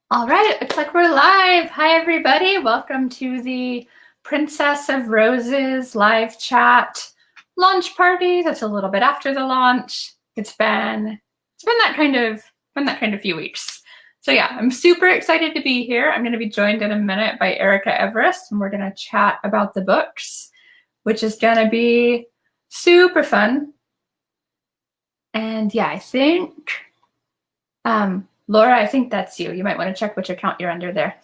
All right, it looks like we're live. Hi, everybody. Welcome to the Princess of Roses live chat launch party. That's a little bit after the launch. It's been that kind of few weeks. So yeah, I'm super excited to be here. I'm going to be joined in a minute by Erika Everest, and we're going to chat about the books, which is going to be super fun. And yeah, I think Laura, I think that's you. You might want to check which account you're under there.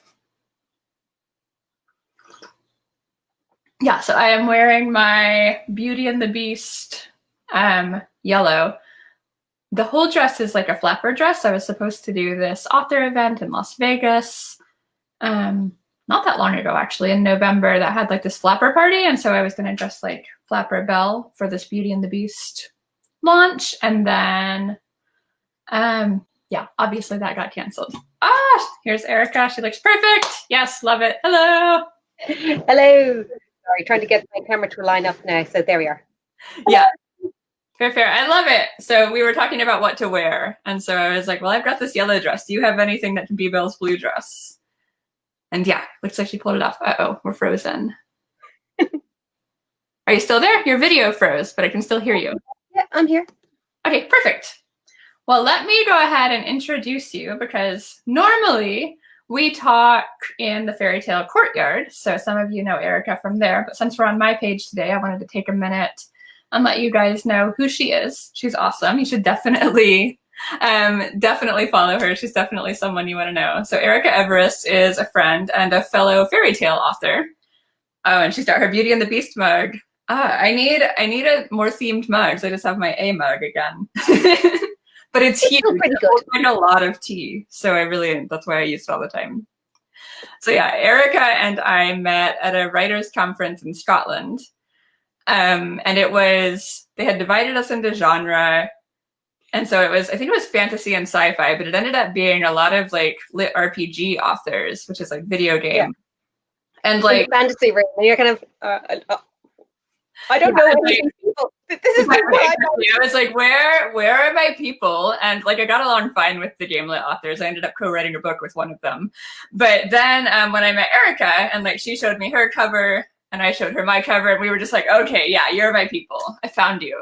Yeah, so I am wearing my Beauty and the Beast yellow. The whole dress is like a flapper dress. I was supposed to do this author event in Las Vegas not that long ago, actually, in November, that had like this flapper party. And so I was going to dress like Flapper Belle for this Beauty and the Beast launch. And then yeah, obviously that got canceled. Here's Erika. She looks perfect. Yes, love it. Hello. Hello. Sorry, trying to get my camera to line up now. So there we are. Yeah. Fair. I love it. So we were talking about what to wear. And so I was like, well, I've got this yellow dress. Do you have anything that can be Belle's blue dress? And yeah, looks like she pulled it off. Uh-oh, we're frozen. Are you still there? Your video froze, but I can still hear you. Yeah, I'm here. Okay, perfect. Well, let me go ahead and introduce you, because normally we talk in the Fairy Tale Courtyard. So some of you know Erika from there, but since we're on my page today, I wanted to take a minute and let you guys know who she is. She's awesome. You should definitely follow her. She's definitely someone you want to know. So Erika Everest is a friend and a fellow fairy tale author. Oh, and she's got her Beauty and the Beast mug. I need a more themed mug. So I just have my A mug again. But it's huge. Pretty good. It's like a lot of tea. So that's why I use it all the time. So yeah, Erika and I met at a writers' conference in Scotland. And they had divided us into genre. And so I think it was fantasy and sci-fi, but it ended up being a lot of like lit RPG authors, which is like video game. Yeah. And like fantasy, right? You're kind of, I don't know any people. This is I was like, where are my people? And like, I got along fine with the game lit authors. I ended up co-writing a book with one of them. But then when I met Erika, and like she showed me her cover and I showed her my cover, and we were just like, okay, yeah, you're my people. I found you.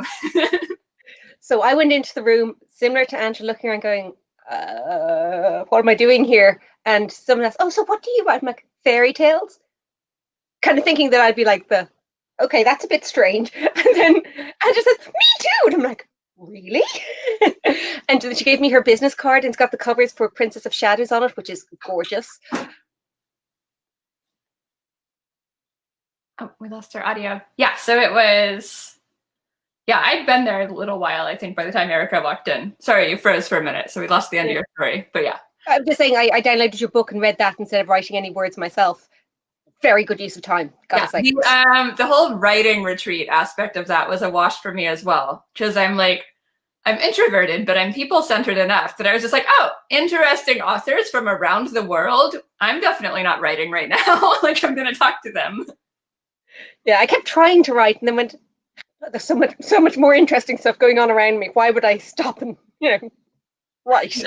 So I went into the room similar to Angela, looking around going, what am I doing here? And someone asked, oh, so what do you write? I'm like, fairy tales? Kind of thinking that I'd be like okay, that's a bit strange. And then Angela says, me too. And I'm like, really? And then she gave me her business card, and it's got the covers for Princess of Shadows on it, which is gorgeous. Oh, we lost our audio. Yeah, so it was... Yeah, I'd been there a little while, I think, by the time Erika walked in. Sorry, you froze for a minute, so we lost the end of your story, but yeah. I'm just saying, I downloaded your book and read that instead of writing any words myself. Very good use of time, gotta say. The whole writing retreat aspect of that was a wash for me as well, because I'm introverted, but I'm people-centered enough that I was just like, oh, interesting authors from around the world. I'm definitely not writing right now. Like, I'm going to talk to them. Yeah, I kept trying to write and then went, there's so much more interesting stuff going on around me. Why would I stop and, write?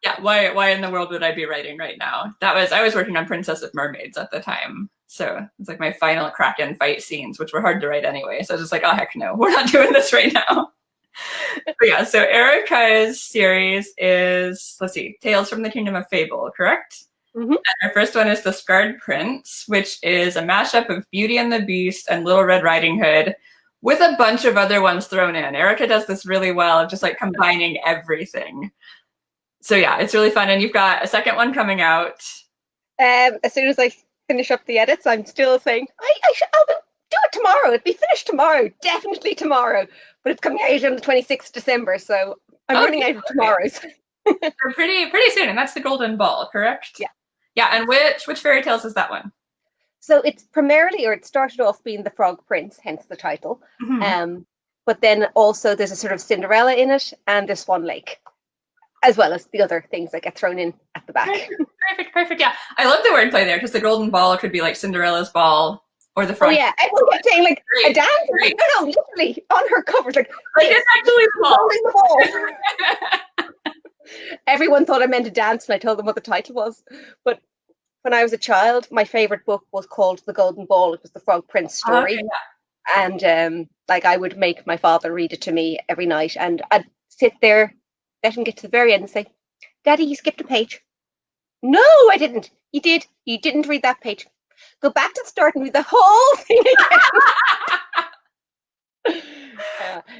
Yeah, why in the world would I be writing right now? I was working on Princess of Mermaids at the time. So it's like my final Kraken fight scenes, which were hard to write anyway. So I was just like, oh, heck no, we're not doing this right now. But yeah, so Erika's series is, let's see, Tales from the Kingdom of Fable, correct? Mm-hmm. And our first one is The Scarred Prince, which is a mashup of Beauty and the Beast and Little Red Riding Hood, with a bunch of other ones thrown in. Erika does this really well of just like combining everything. So yeah, it's really fun. And you've got a second one coming out. As soon as I finish up the edits, I'm still saying, I'll do it tomorrow. It'll be finished tomorrow, definitely tomorrow. But it's coming out on the 26th of December, so I'm running out of tomorrows. pretty soon, and that's the Golden Ball, correct? Yeah. Yeah, and which fairy tales is that one? So it's primarily, or it started off being the Frog Prince, hence the title. Mm-hmm. But then also there's a sort of Cinderella in it, and there's Swan Lake, as well as the other things that get thrown in at the back. Perfect. Yeah, I love the wordplay there, because the Golden Ball could be like Cinderella's ball, or the frog. Oh yeah, everyone kept saying like a dance. Like, no, literally on her covers, like it's actually the ball. The ball. Everyone thought I meant a dance, and I told them what the title was. But when I was a child, my favorite book was called The Golden Ball. It was the Frog Prince story. Okay, And like I would make my father read it to me every night, and I'd sit there, let him get to the very end and say, Daddy, you skipped a page. No, I didn't. You did. You didn't read that page. Go back to the start and read the whole thing again.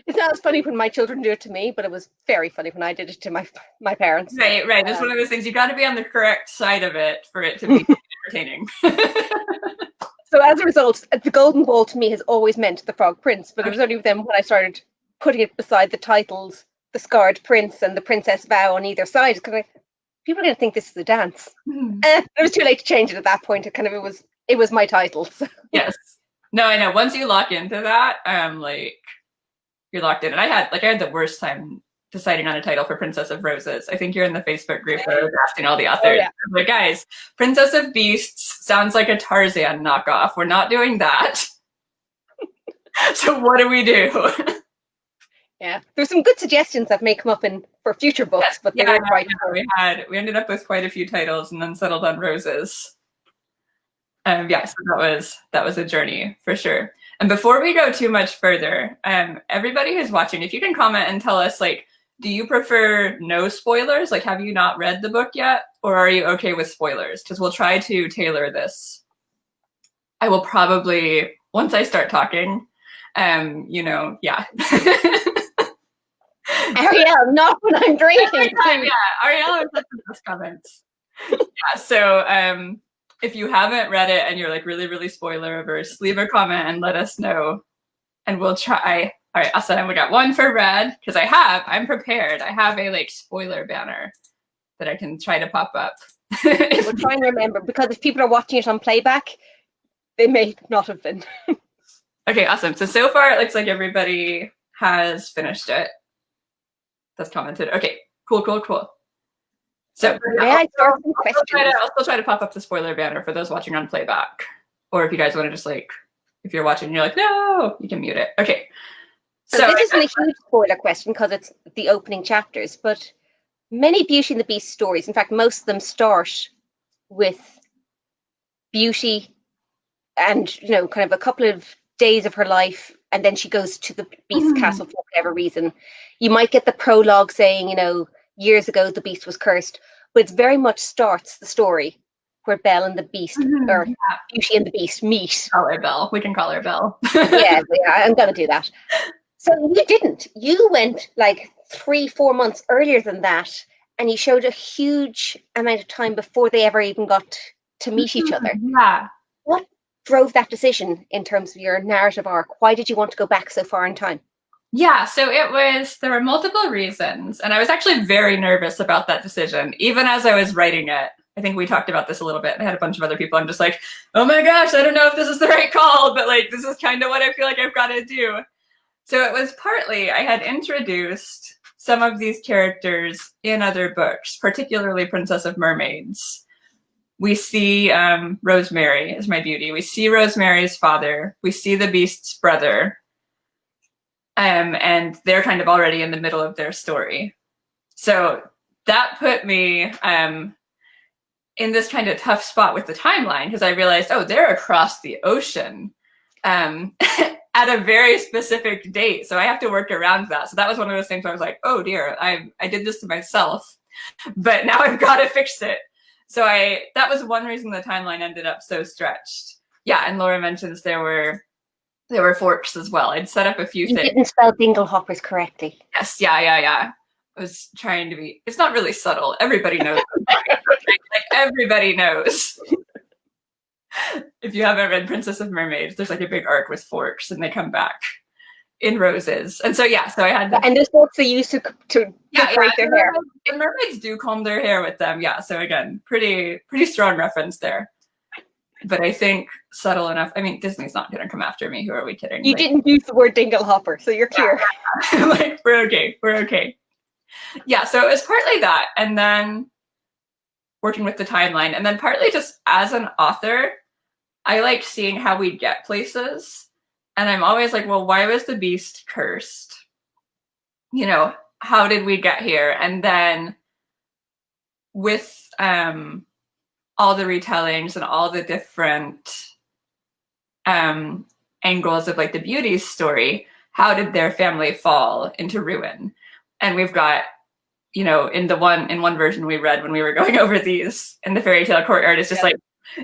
It's not as funny when my children do it to me, but it was very funny when I did it to my parents. right, right. It's one of those things, you got to be on the correct side of it for it to be entertaining. So as a result, the Golden Ball to me has always meant the Frog Prince, but it was only then when I started putting it beside the titles, the Scarred Prince and the Princess Vow on either side, because people are going to think this is a dance. It was too late to change it at that point. It was my title. So. Yes. No, I know. Once you lock into that, like, you're locked in. And I had the worst time deciding on a title for Princess of Roses. I think you're in the Facebook group where I was asking all the authors. Oh, yeah. Like, guys, Princess of Beasts sounds like a Tarzan knockoff. We're not doing that. So what do we do? Yeah, there's some good suggestions that may come up for future books, yes, but they weren't right. We ended up with quite a few titles and then settled on Roses. Yeah, so that was a journey for sure. And before we go too much further, everybody who's watching, if you can comment and tell us, like, do you prefer no spoilers? Like, have you not read the book yet? Or are you okay with spoilers? Because we'll try to tailor this. I will probably, once I start talking, yeah. Ariel, not when I'm drinking. Yeah, Ariel has the best comments. Yeah, so if you haven't read it and you're like really, really spoiler averse, leave a comment and let us know, and we'll try. All right, awesome. We got one for red because I'm prepared. I have a like spoiler banner that I can try to pop up. We'll try and remember, because if people are watching it on playback, they may not have been. Okay, awesome. So far it looks like everybody has finished it. That's commented. Okay, cool. So I'll still try to pop up the spoiler banner for those watching on playback. Or if you guys want to just if you're watching and you're like, no, you can mute it. Okay. So this isn't a huge spoiler question because it's the opening chapters, but many Beauty and the Beast stories, in fact, most of them start with Beauty and, kind of a couple of days of her life, and then she goes to the Beast castle for whatever reason. You might get the prologue saying, years ago the Beast was cursed, but it very much starts the story where Belle and the Beast, or Beauty and the Beast meet. Call her Belle. We can call her Belle. yeah, I'm going to do that. So you didn't. You went like 3-4 months earlier than that, and you showed a huge amount of time before they ever even got to meet each other. Yeah. What drove that decision in terms of your narrative arc? Why did you want to go back so far in time? Yeah, so there were multiple reasons, and I was actually very nervous about that decision, even as I was writing it. I think we talked about this a little bit. I had a bunch of other people. I'm just like, oh my gosh, I don't know if this is the right call, but this is kind of what I feel like I've got to do. So it was partly, I had introduced some of these characters in other books, particularly Princess of Mermaids. We see Rosemary as my beauty. We see Rosemary's father. We see the Beast's brother. And they're kind of already in the middle of their story. So that put me in this kind of tough spot with the timeline, because I realized, they're across the ocean at a very specific date. So I have to work around that. So that was one of those things where I was like, oh dear, I did this to myself, but now I've got to fix it. So that was one reason the timeline ended up so stretched. Yeah, and Laura mentions there were forks as well. I'd set up a few things. You didn't spell dinglehoppers correctly. Yes, yeah. I was trying to be, it's not really subtle. Everybody knows. Everybody knows. If you haven't read Princess of Mermaids, there's a big arc with forks and they come back in Roses. And so, so I had and those forks are used to decorate their hair. And mermaids do comb their hair with them. Yeah, so again, pretty strong reference there. But I think subtle enough. I mean, Disney's not going to come after me. Who are we kidding? You didn't use the word dinglehopper, so you're clear. Yeah. We're okay. Yeah, so it was partly that, and then working with the timeline, and then partly just as an author, I like seeing how we get places. And I'm always like, well, why was the Beast cursed? How did we get here? And then with all the retellings and all the different angles of like the beauty's story, how did their family fall into ruin? And we've got, you know, in one version we read when we were going over these in the fairy tale courtyard, it's just like,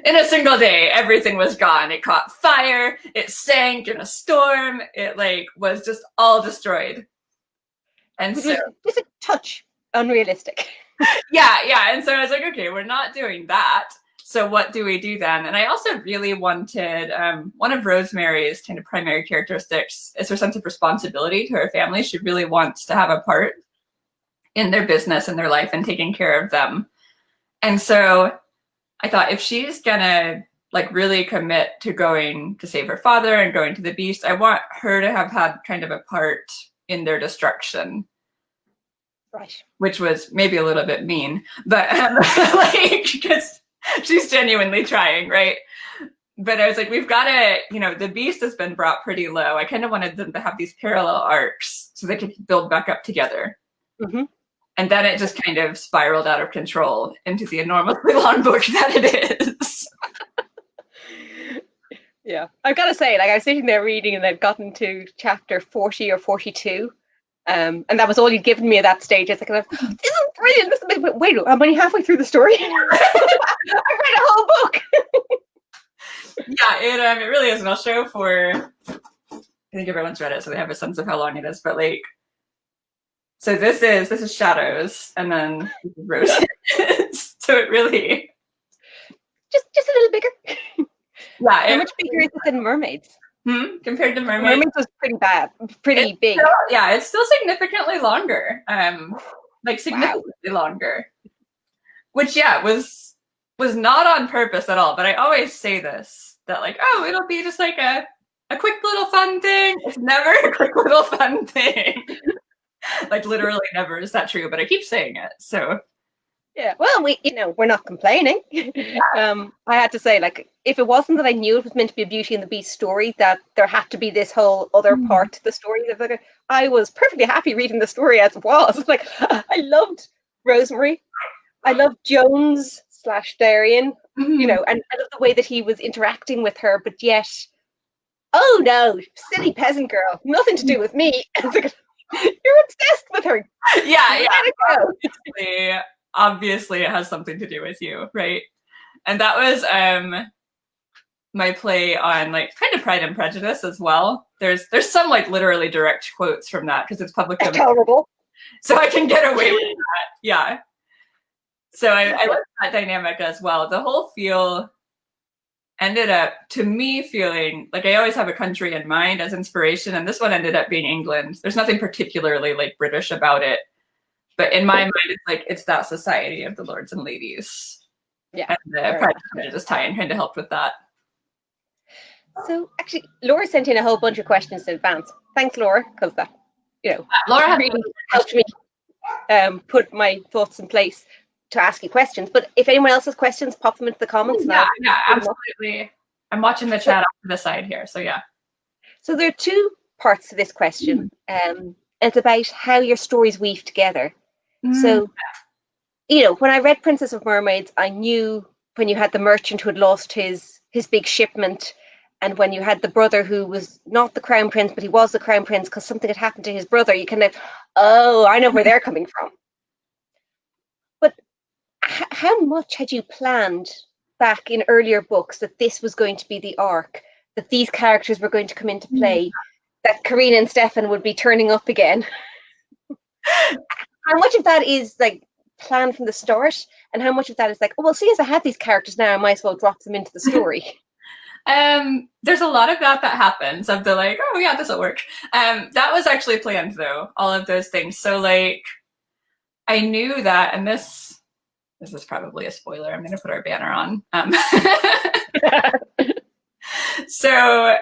in a single day, everything was gone. It caught fire, it sank in a storm, it like was just all destroyed. And so just a touch unrealistic. yeah. And so I was like, okay, we're not doing that. So what do we do then? And I also really wanted, one of Rosemary's kind of primary characteristics is her sense of responsibility to her family. She really wants to have a part in their business and their life and taking care of them. And so I thought, if she's gonna like really commit to going to save her father and going to the beast, I want her to have had kind of a part in their destruction. Right. Which was maybe a little bit mean, but like, because she's genuinely trying, right? But I was like, we've got to, you know, the beast has been brought pretty low. I kind of wanted them to have these parallel arcs so they could build back up together. Mm-hmm. And then it just kind of spiraled out of control into the enormously long book that it is. Yeah, I've got to say, like, I was sitting there reading and I'd gotten to chapter 40 or 42. And that was all you'd given me at that stage. It's like, this is brilliant. Wait, I'm only halfway through the story. I've read a whole book. Yeah, it really is. And I'll show for, I think everyone's read it, so they have a sense of how long it is. But like, so this is shadows, and then roses. So it really just a little bigger. Yeah. How much bigger is it than Mermaids? Compared to Mermaids? Mermaids was pretty big. It's still significantly longer. Like significantly longer. Which was not on purpose at all. But I always say this, that like, oh, it'll be just like a quick little fun thing. It's never a quick little fun thing. Like literally never is that true, but I keep saying it. So yeah, well, we're not complaining. I had to say, like, if it wasn't that I knew it was meant to be a Beauty and the Beast story, that there had to be this whole other part to the story. Like, I was perfectly happy reading the story as it was. Like, I loved Rosemary. I loved Jones/Darian. You know, and I love the way that he was interacting with her, but yet, oh no, silly peasant girl, nothing to do with me. You're obsessed with her. Yeah. Obviously it has something to do with you, right? And that was my play on like kind of Pride and Prejudice as well. There's some like literally direct quotes from that because it's public domain. Terrible. So I can get away with that. Yeah. So I like that dynamic as well. The whole feel ended up, to me, feeling like I always have a country in mind as inspiration, and this one ended up being England. There's nothing particularly like British about it, but in my mind, it's like it's that society of the lords and ladies. Yeah, and the Pride and Prejudice tie-in kind of helped with that. So actually, Laura sent in a whole bunch of questions in advance. Thanks, Laura, because that Laura really helped me put my thoughts in place to ask you questions. But if anyone else has questions, pop them into the comments. Yeah, absolutely. I'm watching the chat off to the side here, so yeah. So there are two parts to this question. It's about how your stories weave together. So, when I read Princess of Mermaids, I knew when you had the merchant who had lost his big shipment, and when you had the brother who was not the crown prince, but he was the crown prince because something had happened to his brother, you kind of, I know where they're coming from. But how much had you planned back in earlier books that this was going to be the arc, that these characters were going to come into play, that Karina and Stefan would be turning up again? How much of that is like planned from the start, and how much of that is like, see, as I have these characters now, I might as well drop them into the story? There's a lot of that happens, of the like, oh yeah, this will work. That was actually planned though, all of those things. So like, I knew that, and this is probably a spoiler. I'm going to put our banner on. So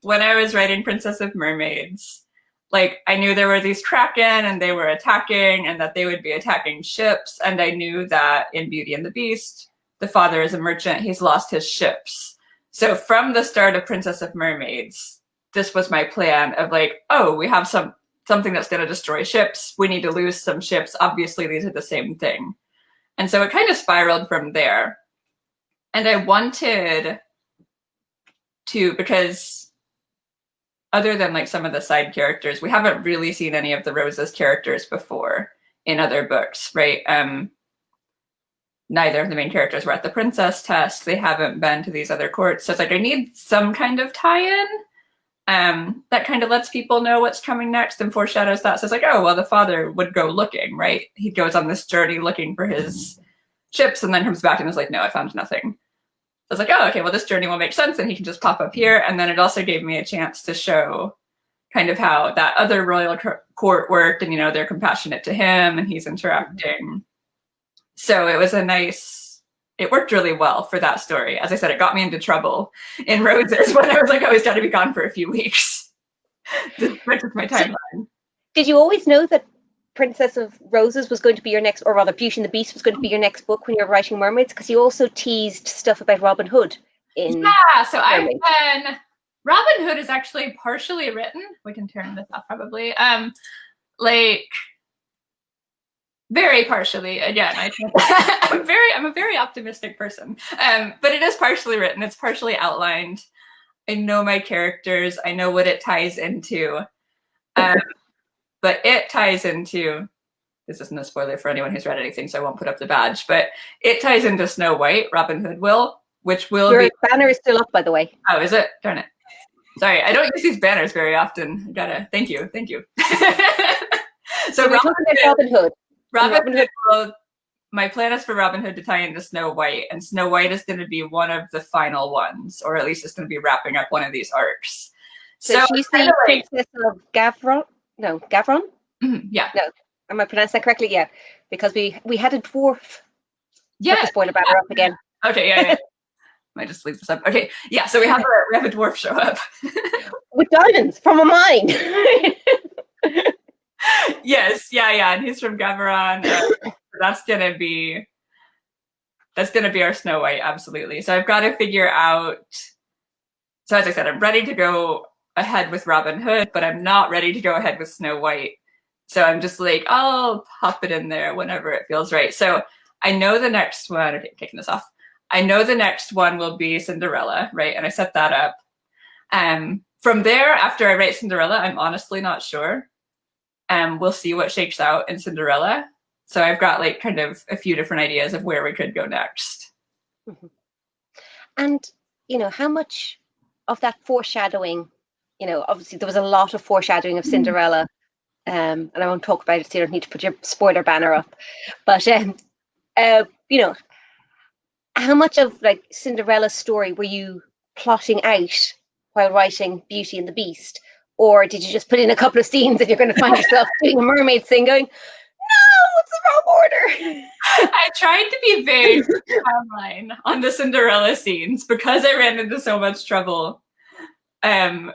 when I was writing Princess of Mermaids, like I knew there were these Kraken and they were attacking, and that they would be attacking ships. And I knew that in Beauty and the Beast, the father is a merchant. He's lost his ships. So from the start of Princess of Mermaids, this was my plan of like, we have something that's going to destroy ships. We need to lose some ships. Obviously, these are the same thing. And so it kind of spiraled from there. And I wanted to, because other than like some of the side characters, we haven't really seen any of the Rose's characters before in other books, right? Neither of the main characters were at the princess test. They haven't been to these other courts. So it's like, I need some kind of tie-in that kind of lets people know what's coming next and foreshadows that. So it's like, oh, well, the father would go looking, right? He goes on this journey looking for his ships and then comes back and is like, no, I found nothing. I was like, oh, okay, well, this journey will make sense and he can just pop up here. And then it also gave me a chance to show kind of how that other royal court worked and, you know, they're compassionate to him and he's interacting. So it was it worked really well for that story. As I said, it got me into trouble in Roses when I was like, oh, he's got to be gone for a few weeks. This is my timeline. Did you always know that Princess of Roses was going to be your next, or rather Beauty and the Beast was going to be your next book when you were writing Mermaids? Because you also teased stuff about Robin Hood in so Robin Hood is actually partially written. We can turn this off probably. Like very partially. Again, I think I'm a very optimistic person. But it is partially written. It's partially outlined. I know my characters. I know what it ties into. But it ties into, this isn't a spoiler for anyone who's read anything, so I won't put up the badge, but it ties into Snow White, Robin Hood will, which will Your banner is still up, by the way. Oh, is it? Darn it. Sorry, I don't use these banners very often. Thank you. So Robin Hood. My plan is for Robin Hood to tie into Snow White, and Snow White is going to be one of the final ones, or at least it's going to be wrapping up one of these arcs. So she's the princess of Gavron? No, Gavron? Mm-hmm, yeah. No, am I pronouncing that correctly? Yeah, because we had a dwarf. Yeah. Put the spoiler banner up again. Okay, yeah. Might just leave this up. Okay, yeah. So we have a dwarf show up with diamonds from a mine. Yes, yeah, and he's from Gavaron. That's gonna be our Snow White, absolutely. So I've got to figure out. So as I said, I'm ready to go ahead with Robin Hood, but I'm not ready to go ahead with Snow White. So I'm just like, I'll pop it in there whenever it feels right. So I know the next one. Okay, taking this off. I know the next one will be Cinderella, right? And I set that up. From there, after I write Cinderella, I'm honestly not sure. We'll see what shakes out in Cinderella. So I've got like kind of a few different ideas of where we could go next. Mm-hmm. And, you know, how much of that foreshadowing, you know, obviously there was a lot of foreshadowing of Cinderella. And I won't talk about it, so you don't need to put your spoiler banner up. But, you know, how much of like Cinderella's story were you plotting out while writing Beauty and the Beast? Or did you just put in a couple of scenes and you're going to find yourself doing a mermaid thing going, no, it's the wrong order? I tried to be vague timeline on the Cinderella scenes because I ran into so much trouble. I'm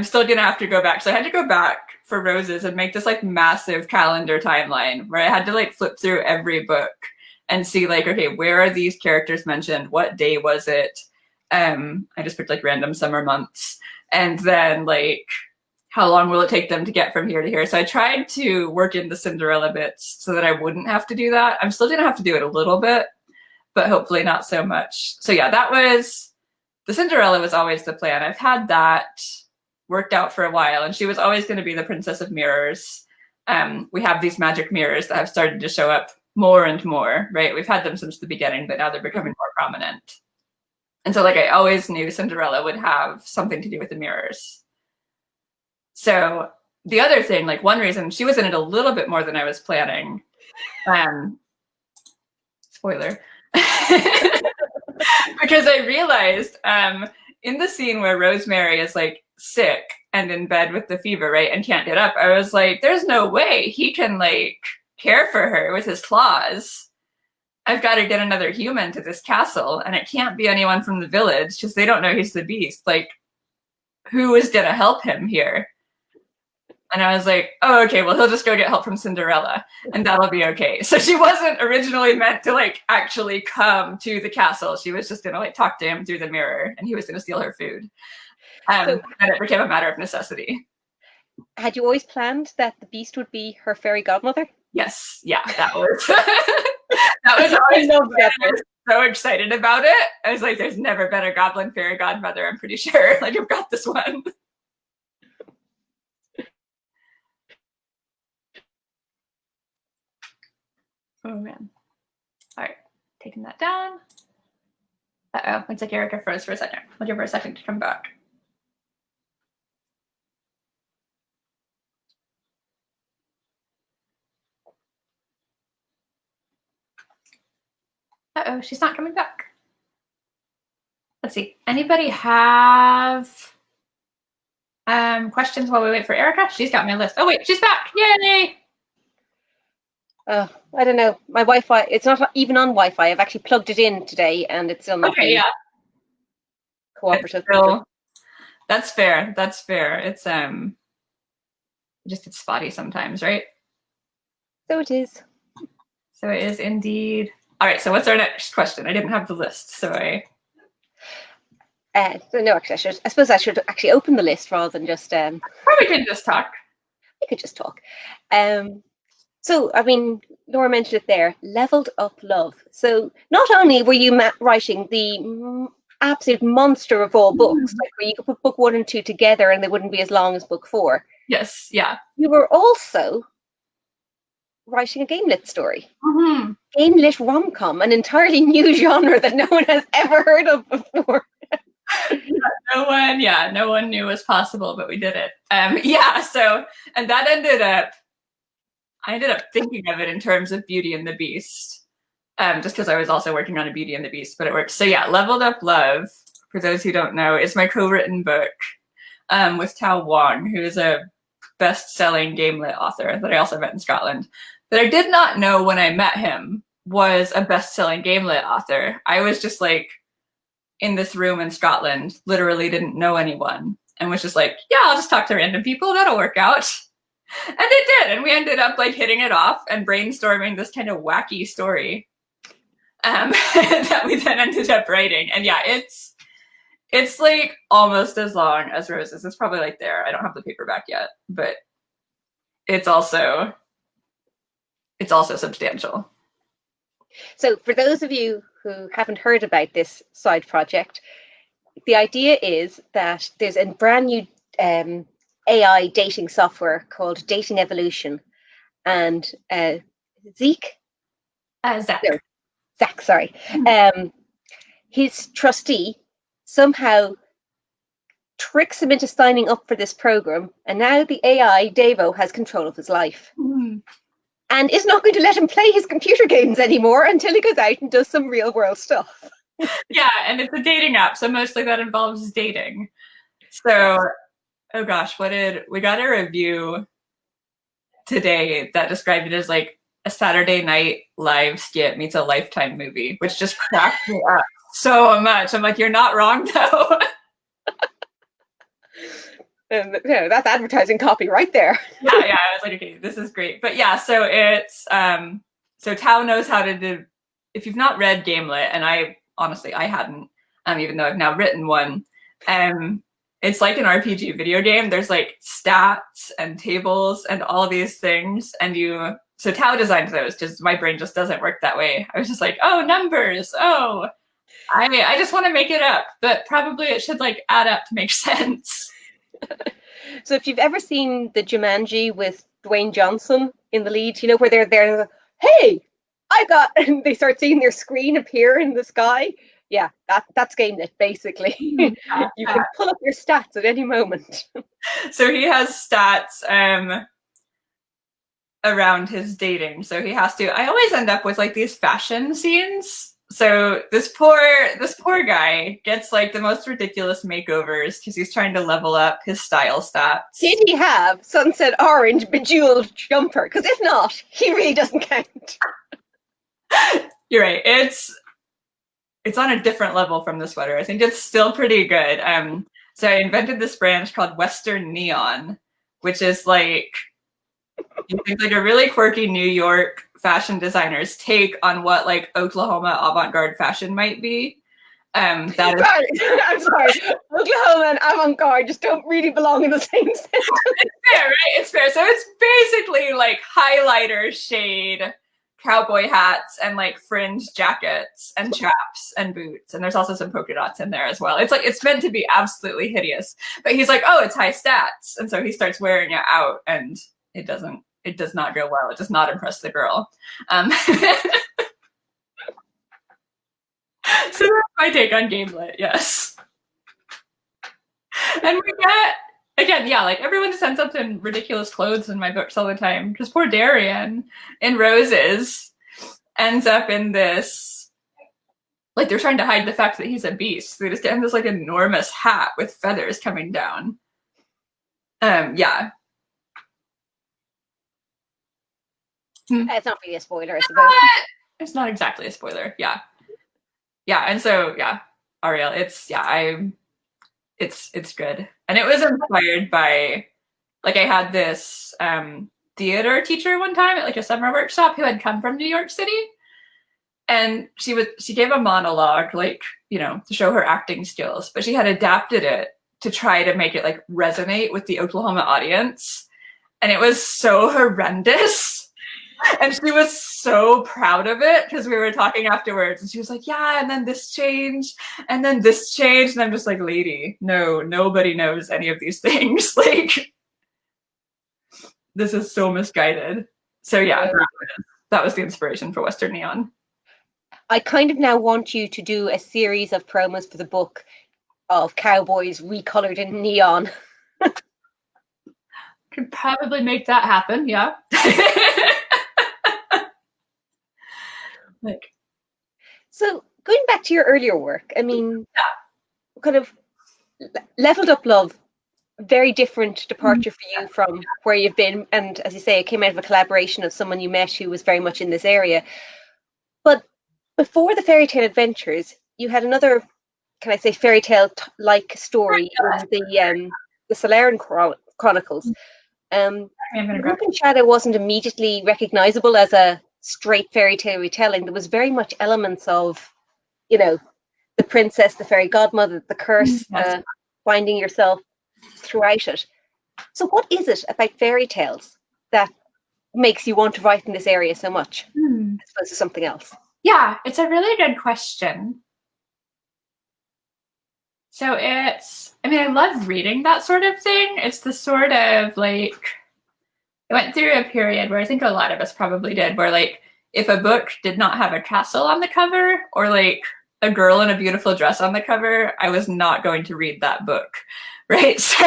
still going to have to go back. So I had to go back for Roses and make this like massive calendar timeline where I had to like flip through every book and see like, okay, where are these characters mentioned? What day was it? I just picked like random summer months. And then like, how long will it take them to get from here to here? So I tried to work in the Cinderella bits so that I wouldn't have to do that. I'm still going to have to do it a little bit, but hopefully not so much. So yeah, the Cinderella was always the plan. I've had that worked out for a while, and she was always going to be the Princess of Mirrors. We have these magic mirrors that have started to show up more and more, right? We've had them since the beginning, but now they're becoming more prominent. And so like I always knew Cinderella would have something to do with the mirrors. So the other thing, like one reason, she was in it a little bit more than I was planning. Spoiler. Because I realized in the scene where Rosemary is like sick and in bed with the fever, right, and can't get up, I was like, there's no way he can like care for her with his claws. I've got to get another human to this castle, and it can't be anyone from the village because they don't know he's the Beast. Like, who is going to help him here? And I was like, oh, okay, well, he'll just go get help from Cinderella, and that'll be okay. So she wasn't originally meant to, like, actually come to the castle. She was just going to, like, talk to him through the mirror, and he was going to steal her food. And it became a matter of necessity. Had you always planned that the Beast would be her fairy godmother? Yes. Yeah, that was... That was I always love that. I was so excited about it. I was like, there's never been a goblin fairy godmother, I'm pretty sure. Like, I've got this one. Oh man. All right, taking that down. Uh-oh, looks like Erika froze for a second. I'll give her a second to come back. Uh-oh, she's not coming back. Let's see. Anybody have questions while we wait for Erika? She's got my list. Oh wait, she's back. Yay! I don't know. My Wi-Fi, it's not even on Wi-Fi. I've actually plugged it in today and it's still not being cooperative. That's fair. That's fair. It's just it's spotty sometimes, right? So it is. So it is indeed. All right, so what's our next question? I didn't have the list, so so no, actually, I suppose I should actually open the list rather than just. Or we can just talk. We could just talk. So, I mean, Laura mentioned it there. Leveled up love. So, not only were you writing the absolute monster of all books, like where you could put book 1 and 2 together and they wouldn't be as long as book 4. Yes. Yeah. You were also writing a game lit story. Mm-hmm. Game lit rom-com, an entirely new genre that no one has ever heard of before. No one knew was possible, but we did it. So, and that I ended up thinking of it in terms of Beauty and the Beast, just because I was also working on a Beauty and the Beast, but it worked. So yeah, Leveled Up Love, for those who don't know, is my co-written book with Tao Wong, who is a best-selling game lit author that I also met in Scotland. That I did not know when I met him was a best-selling game lit author. I was just like in this room in Scotland, literally didn't know anyone, and was just like, yeah, I'll just talk to random people, that'll work out. And it did, and we ended up like hitting it off and brainstorming this kind of wacky story that we then ended up writing. And yeah, it's like almost as long as Roses. It's probably like there. I don't have the paperback yet, but it's also substantial. So for those of you who haven't heard about this side project, the idea is that there's a brand new AI dating software called Dating Evolution, and Zach, sorry, his trustee somehow tricks him into signing up for this program, and now the AI Davo has control of his life. Mm-hmm. And is not going to let him play his computer games anymore until he goes out and does some real world stuff. Yeah, and it's a dating app, so mostly that involves dating. So, oh gosh, we got a review today that described it as like a Saturday night live skit meets a Lifetime movie, which just cracked me up so much. I'm like, you're not wrong though. And that's advertising copy right there. Yeah, I was like, okay, this is great. But yeah, so it's so Tao knows how to do. If you've not read Gamelit, and I hadn't, even though I've now written one, it's like an RPG video game. There's like stats and tables and all these things, and so Tao designed those because my brain just doesn't work that way. I was just like, oh, numbers, oh, I just want to make it up, but probably it should like add up to make sense. So if you've ever seen the Jumanji with Dwayne Johnson in the lead, you know, where they're there, hey, and they start seeing their screen appear in the sky. Yeah, that's GameLit, basically. Yeah. You can pull up your stats at any moment. So he has stats around his dating. So he has to, I always end up with like these fashion scenes. So this poor guy gets like the most ridiculous makeovers because he's trying to level up his style stats. Did he have sunset orange bejeweled jumper? Because if not, he really doesn't count. You're right. It's on a different level from the sweater. I think it's still pretty good. So I invented this brand called Western Neon, which is like, you think like a really quirky New York fashion designer's take on what like Oklahoma avant-garde fashion might be. I'm sorry. Oklahoma and avant-garde just don't really belong in the same sentence. It's fair, right? It's fair. So it's basically like highlighter shade cowboy hats and like fringe jackets and chaps and boots. And there's also some polka dots in there as well. It's like, it's meant to be absolutely hideous, but he's like, oh, it's high stats. And so he starts wearing it out, and it does not go well. It does not impress the girl. So that's my take on Gamelet, yes. And we get, again, yeah, like everyone just ends up in ridiculous clothes in my books all the time. Because poor Darian in Roses ends up in this, like they're trying to hide the fact that he's a beast. So they just get him this like enormous hat with feathers coming down. Yeah. It's not really a spoiler, I suppose. It's not exactly a spoiler, yeah. Yeah, and so yeah, Ariel, it's good. And it was inspired by, like, I had this theater teacher one time at like a summer workshop who had come from New York City. And she gave a monologue, like, you know, to show her acting skills, but she had adapted it to try to make it like resonate with the Oklahoma audience. And it was so horrendous. And she was so proud of it because we were talking afterwards, and she was like, yeah, and then this changed, and then this changed. And I'm just like, lady, no, nobody knows any of these things. Like, this is so misguided. So yeah, that was the inspiration for Western Neon. I kind of now want you to do a series of promos for the book of cowboys recolored in neon. Could probably make that happen, yeah. Like, so going back to your earlier work, I mean, kind of Leveled Up Love, very different departure for you from where you've been. And as you say, it came out of a collaboration of someone you met who was very much in this area. But before the fairy tale adventures, you had another, can I say, fairy tale like story in the Solarian Chronicles. Group in Shadow wasn't immediately recognizable as a straight fairy tale retelling. There was very much elements of, you know, the princess, the fairy godmother, the curse, finding yourself throughout it. So what is it about fairy tales that makes you want to write in this area so much, as opposed to something else? Yeah, it's a really good question. So I mean, I love reading that sort of thing. It's the sort of like, I went through a period where I think a lot of us probably did, where like, if a book did not have a castle on the cover or like a girl in a beautiful dress on the cover, I was not going to read that book, right? So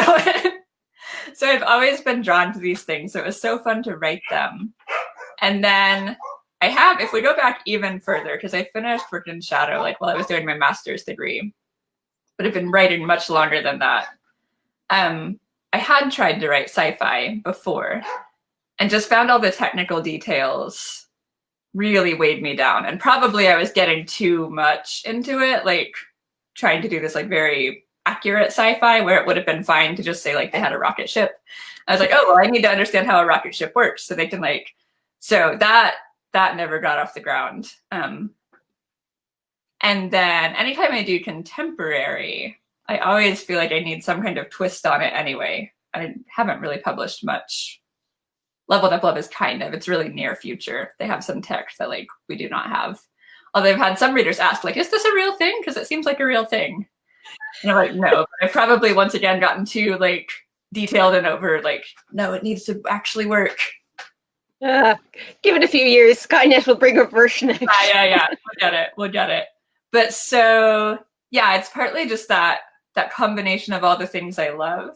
I've always been drawn to these things. So it was so fun to write them. And then if we go back even further, because I finished Work in Shadow like while I was doing my master's degree, but I've been writing much longer than that. I had tried to write sci-fi before and just found all the technical details really weighed me down. And probably I was getting too much into it, like trying to do this like very accurate sci-fi where it would have been fine to just say like they had a rocket ship. I was like, oh, well, I need to understand how a rocket ship works so they can like, so that never got off the ground. And then anytime I do contemporary, I always feel like I need some kind of twist on it anyway. I haven't really published much. Leveled Up Love is it's really near future. They have some tech that like we do not have. Although I've had some readers ask, like, is this a real thing? Because it seems like a real thing. And I'm like, no, but I've probably once again gotten too like detailed and over like, no, it needs to actually work. Give it a few years, Skynet will bring a version out. Yeah. We'll get it. But so yeah, it's partly just that combination of all the things I love.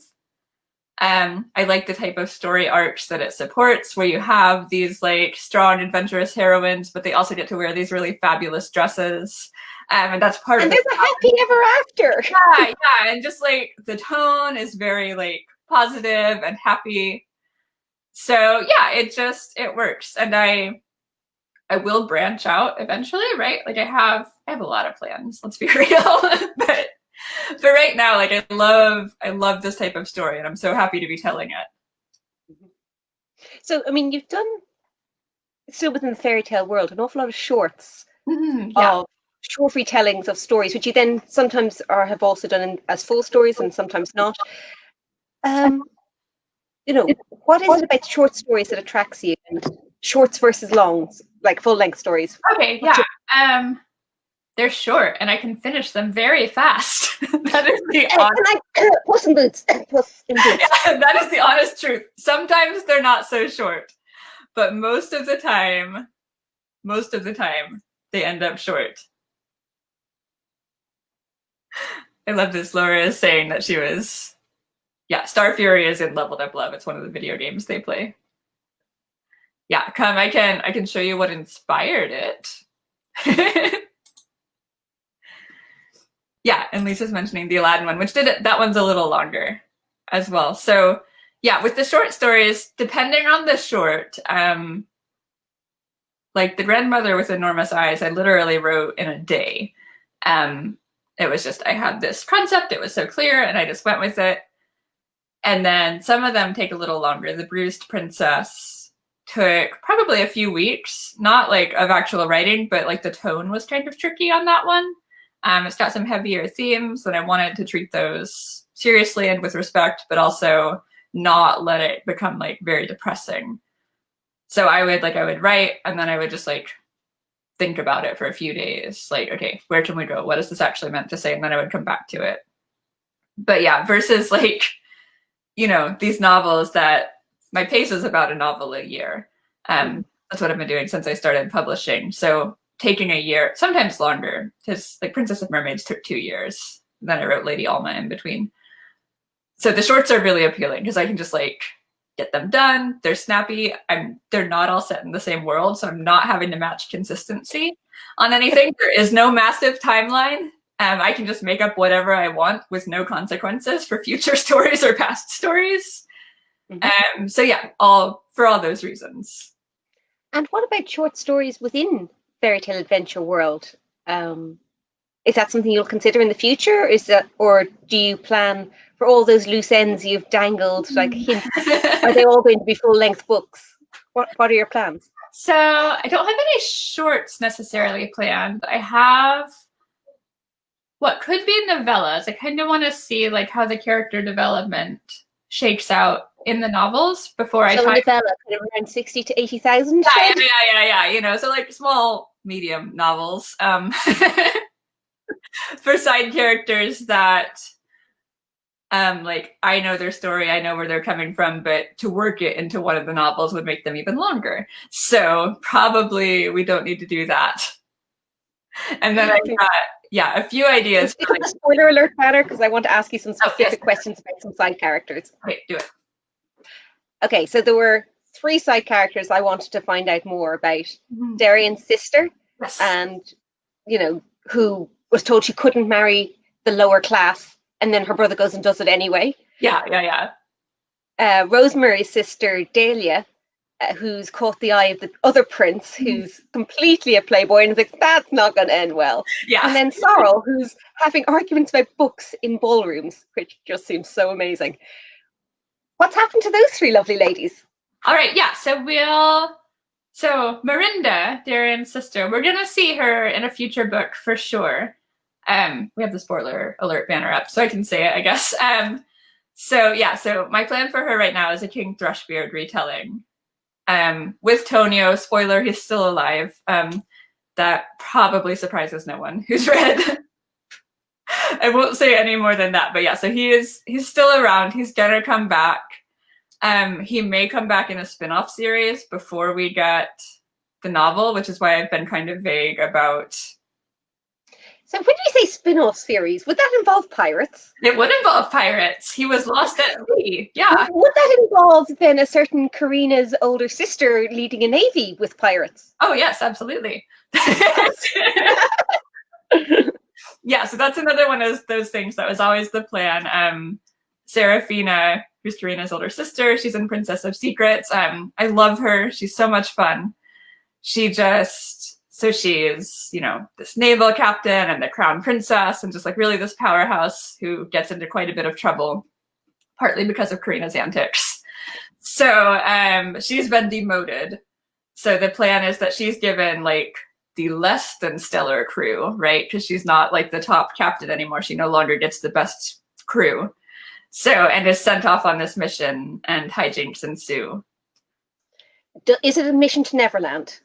I like the type of story arcs that it supports, where you have these like strong, adventurous heroines, but they also get to wear these really fabulous dresses. And that's part of it. And there's a happy ever after. Yeah. And just like the tone is very like positive and happy. So yeah, it works. And I will branch out eventually, right? Like I have a lot of plans, let's be real. But right now, like I love this type of story, and I'm so happy to be telling it. So, I mean, you've done, still within the fairy tale world, an awful lot of shorts, of short retellings of stories, which you then sometimes have also done as full stories and sometimes not. You know, what is it about short stories that attracts you, and shorts versus longs, like full-length stories? Okay, yeah. They're short, and I can finish them very fast. That is the honest. Puss in Boots. Puss in Boots. Yeah, that is the honest truth. Sometimes they're not so short, but most of the time, they end up short. I love this. Laura is saying that she was, yeah, Star Fury is in Leveled Up Love. It's one of the video games they play. Yeah, come, I can show you what inspired it. Yeah, and Lisa's mentioning the Aladdin one, which that one's a little longer as well. So yeah, with the short stories, depending on the short, like The Grandmother with Enormous Eyes, I literally wrote in a day. It was just, I had this concept, it was so clear, and I just went with it. And then some of them take a little longer. The Bruised Princess took probably a few weeks, not like of actual writing, but like the tone was kind of tricky on that one. It's got some heavier themes, and I wanted to treat those seriously and with respect, but also not let it become like very depressing. So I would write, and then I would just like think about it for a few days. Like, okay, where can we go? What is this actually meant to say? And then I would come back to it. But yeah, versus like, you know, these novels that my pace is about a novel a year. That's what I've been doing since I started publishing. So taking a year, sometimes longer, because like Princess of Mermaids took 2 years. And then I wrote Lady Alma in between. So the shorts are really appealing because I can just like get them done. They're snappy. They're not all set in the same world, so I'm not having to match consistency on anything. There is no massive timeline. I can just make up whatever I want with no consequences for future stories or past stories. So yeah, for all those reasons. And what about short stories within fairy tale adventure world? Is that something you'll consider in the future? Or do you plan for all those loose ends you've dangled, like hints? Are they all going to be full-length books? What are your plans? So I don't have any shorts necessarily planned. I have what could be novellas. I kind of want to see like how the character development shakes out in the novels before I. So a novella kind of around 60 to 80,000. Yeah. You know, so like small, medium novels. For side characters that like I know their story, I know where they're coming from, but to work it into one of the novels would make them even longer. So probably we don't need to do that. And then I've got, a few ideas. Like, spoiler alert, Banner, because I want to ask you some specific questions about some side characters. Okay, do it. Okay, so there were 3 side characters I wanted to find out more about. Darian's sister, yes. And, you know, who was told she couldn't marry the lower class, and then her brother goes and does it anyway. Yeah. Rosemary's sister, Dahlia, who's caught the eye of the other prince, who's completely a playboy, and is like, that's not going to end well. Yeah. And then Sorrel, who's having arguments about books in ballrooms, which just seems so amazing. What's happened to those 3 lovely ladies? All right, yeah, so Marinda, Darian's sister, we're going to see her in a future book for sure. We have the spoiler alert banner up, so I can say it, I guess. So my plan for her right now is a King Thrushbeard retelling. With Tonio, spoiler, he's still alive. That probably surprises no one who's read. I won't say any more than that, but yeah, so he's still around. He's gonna come back. He may come back in a spin-off series before we get the novel, which is why I've been kind of vague about. So when you say spin-off series, would that involve pirates? It would involve pirates. He was lost at sea. Yeah. Would that involve then a certain Karina's older sister leading a navy with pirates? Oh yes, absolutely. Yeah, so that's another one of those things that was always the plan. Serafina, who's Karina's older sister, she's in Princess of Secrets. I love her. She's so much fun. So she is, you know, this naval captain and the crown princess and just like really this powerhouse who gets into quite a bit of trouble, partly because of Karina's antics. So she's been demoted. So the plan is that she's given like the less than stellar crew, right? Because she's not like the top captain anymore. She no longer gets the best crew. So, and is sent off on this mission and hijinks ensue. Is it a mission to Neverland?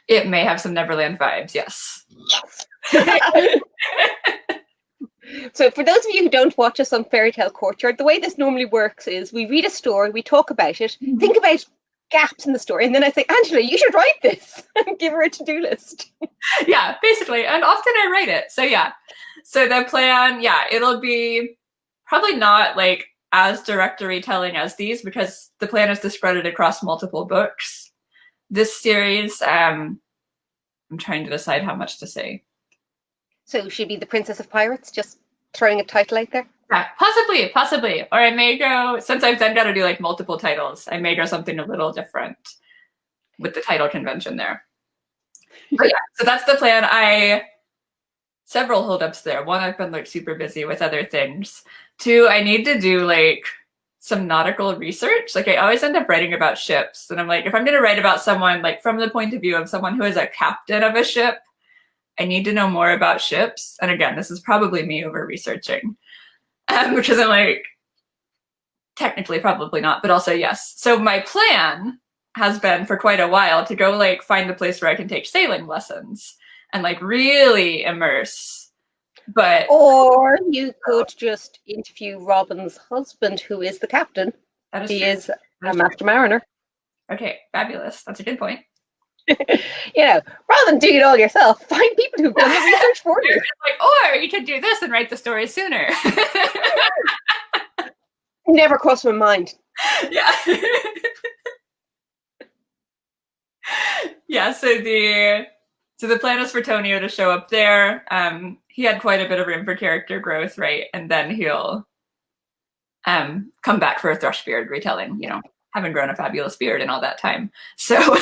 It may have some Neverland vibes, yes. Yes. So for those of you who don't watch us on Fairy Tale Courtyard, the way this normally works is we read a story, we talk about it, think about gaps in the story, and then I say, Angela, you should write this, and give her a to-do list. Yeah, basically. And often I write it. So yeah. So the plan, yeah, it'll be probably not like as direct a retelling as these, because the plan is to spread it across multiple books. This series, I'm trying to decide how much to say. So she'd be the Princess of Pirates, just throwing a title out there? Yeah, possibly. Or I may go, since I've then got to do like multiple titles, I may go something a little different with the title convention there. But yeah, so that's the plan. Several holdups there. One, I've been like super busy with other things. Two, I need to do like some nautical research. Like I always end up writing about ships. And I'm like, if I'm going to write about someone like from the point of view of someone who is a captain of a ship, I need to know more about ships. And again, this is probably me over researching, because I'm like, technically probably not, but also yes. So my plan has been for quite a while to go like find a place where I can take sailing lessons and like really immerse. But or you could just interview Robin's husband, who is the captain. He is a master mariner. Okay, fabulous. That's a good point. You know, rather than doing it all yourself, find people who've done the research for you. Like, or you could do this and write the story sooner. Never crossed my mind. Yeah. Yeah, so the plan is for Tonio to show up there. He had quite a bit of room for character growth, right? And then he'll come back for a Thrushbeard retelling, you know, having grown a fabulous beard in all that time. So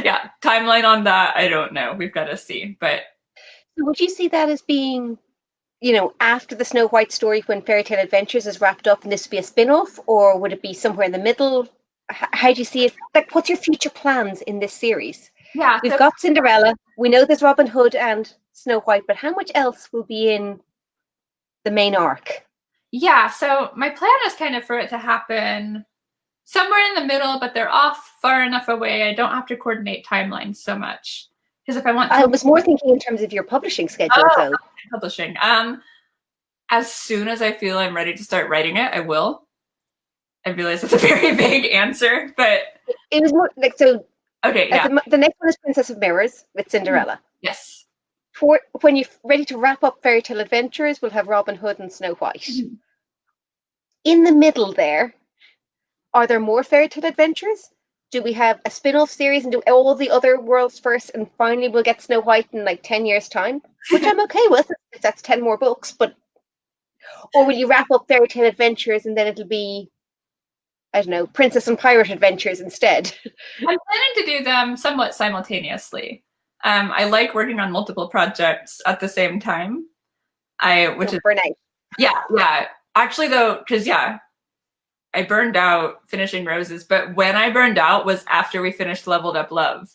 yeah, timeline on that, I don't know. We've got to see. But would you see that as being, you know, after the Snow White story when Fairy Tale Adventures is wrapped up and this would be a spin-off, or would it be somewhere in the middle? How do you see it? Like, what's your future plans in this series? Yeah, we've got Cinderella. We know there's Robin Hood and Snow White, but how much else will be in the main arc? Yeah, so my plan is kind of for it to happen somewhere in the middle, but they're off far enough away. I don't have to coordinate timelines so much. Because if I want to... I was more thinking in terms of your publishing schedule, though. Publishing. As soon as I feel I'm ready to start writing it, I will. I realize that's a very vague answer, but... It was more like, so... Okay, yeah. The next one is Princess of Mirrors with Cinderella. Yes. For when you're ready to wrap up Fairy Tale Adventures, we'll have Robin Hood and Snow White. In the middle there, are there more Fairy Tale Adventures? Do we have a spin-off series and do all the other worlds first, and finally we'll get Snow White in like 10 years' time? Which I'm okay with, if that's 10 more books, but... Or will you wrap up Fairy Tale Adventures and then it'll be, I don't know, Princess and Pirate Adventures instead? I'm planning to do them somewhat simultaneously. I like working on multiple projects at the same time. Which is burnout. Yeah. Actually, though, because I burned out finishing Roses, but when I burned out was after we finished Leveled Up Love.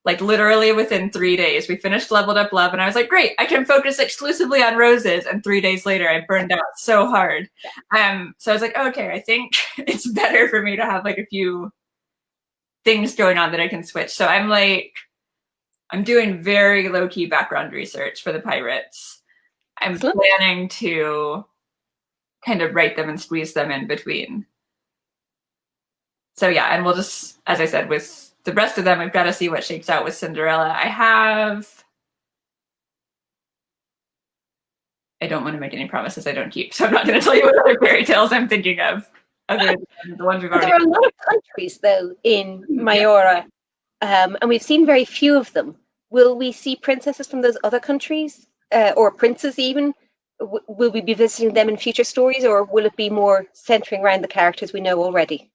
Like literally within 3 days, we finished Leveled Up Love, and I was like, great, I can focus exclusively on Roses. And 3 days later, I burned out so hard. So I was like, okay, I think it's better for me to have like a few things going on that I can switch. So I'm doing very low-key background research for the Pirates. I'm planning to kind of write them and squeeze them in between. So yeah, and we'll just, as I said, with the rest of them, we've got to see what shakes out with Cinderella. I don't want to make any promises I don't keep, so I'm not going to tell you what other fairy tales I'm thinking of, other than the ones we've already... There are a lot of countries, though, in Mayora, and we've seen very few of them. Will we see princesses from those other countries, or princes even? Will we be visiting them in future stories, or will it be more centering around the characters we know already?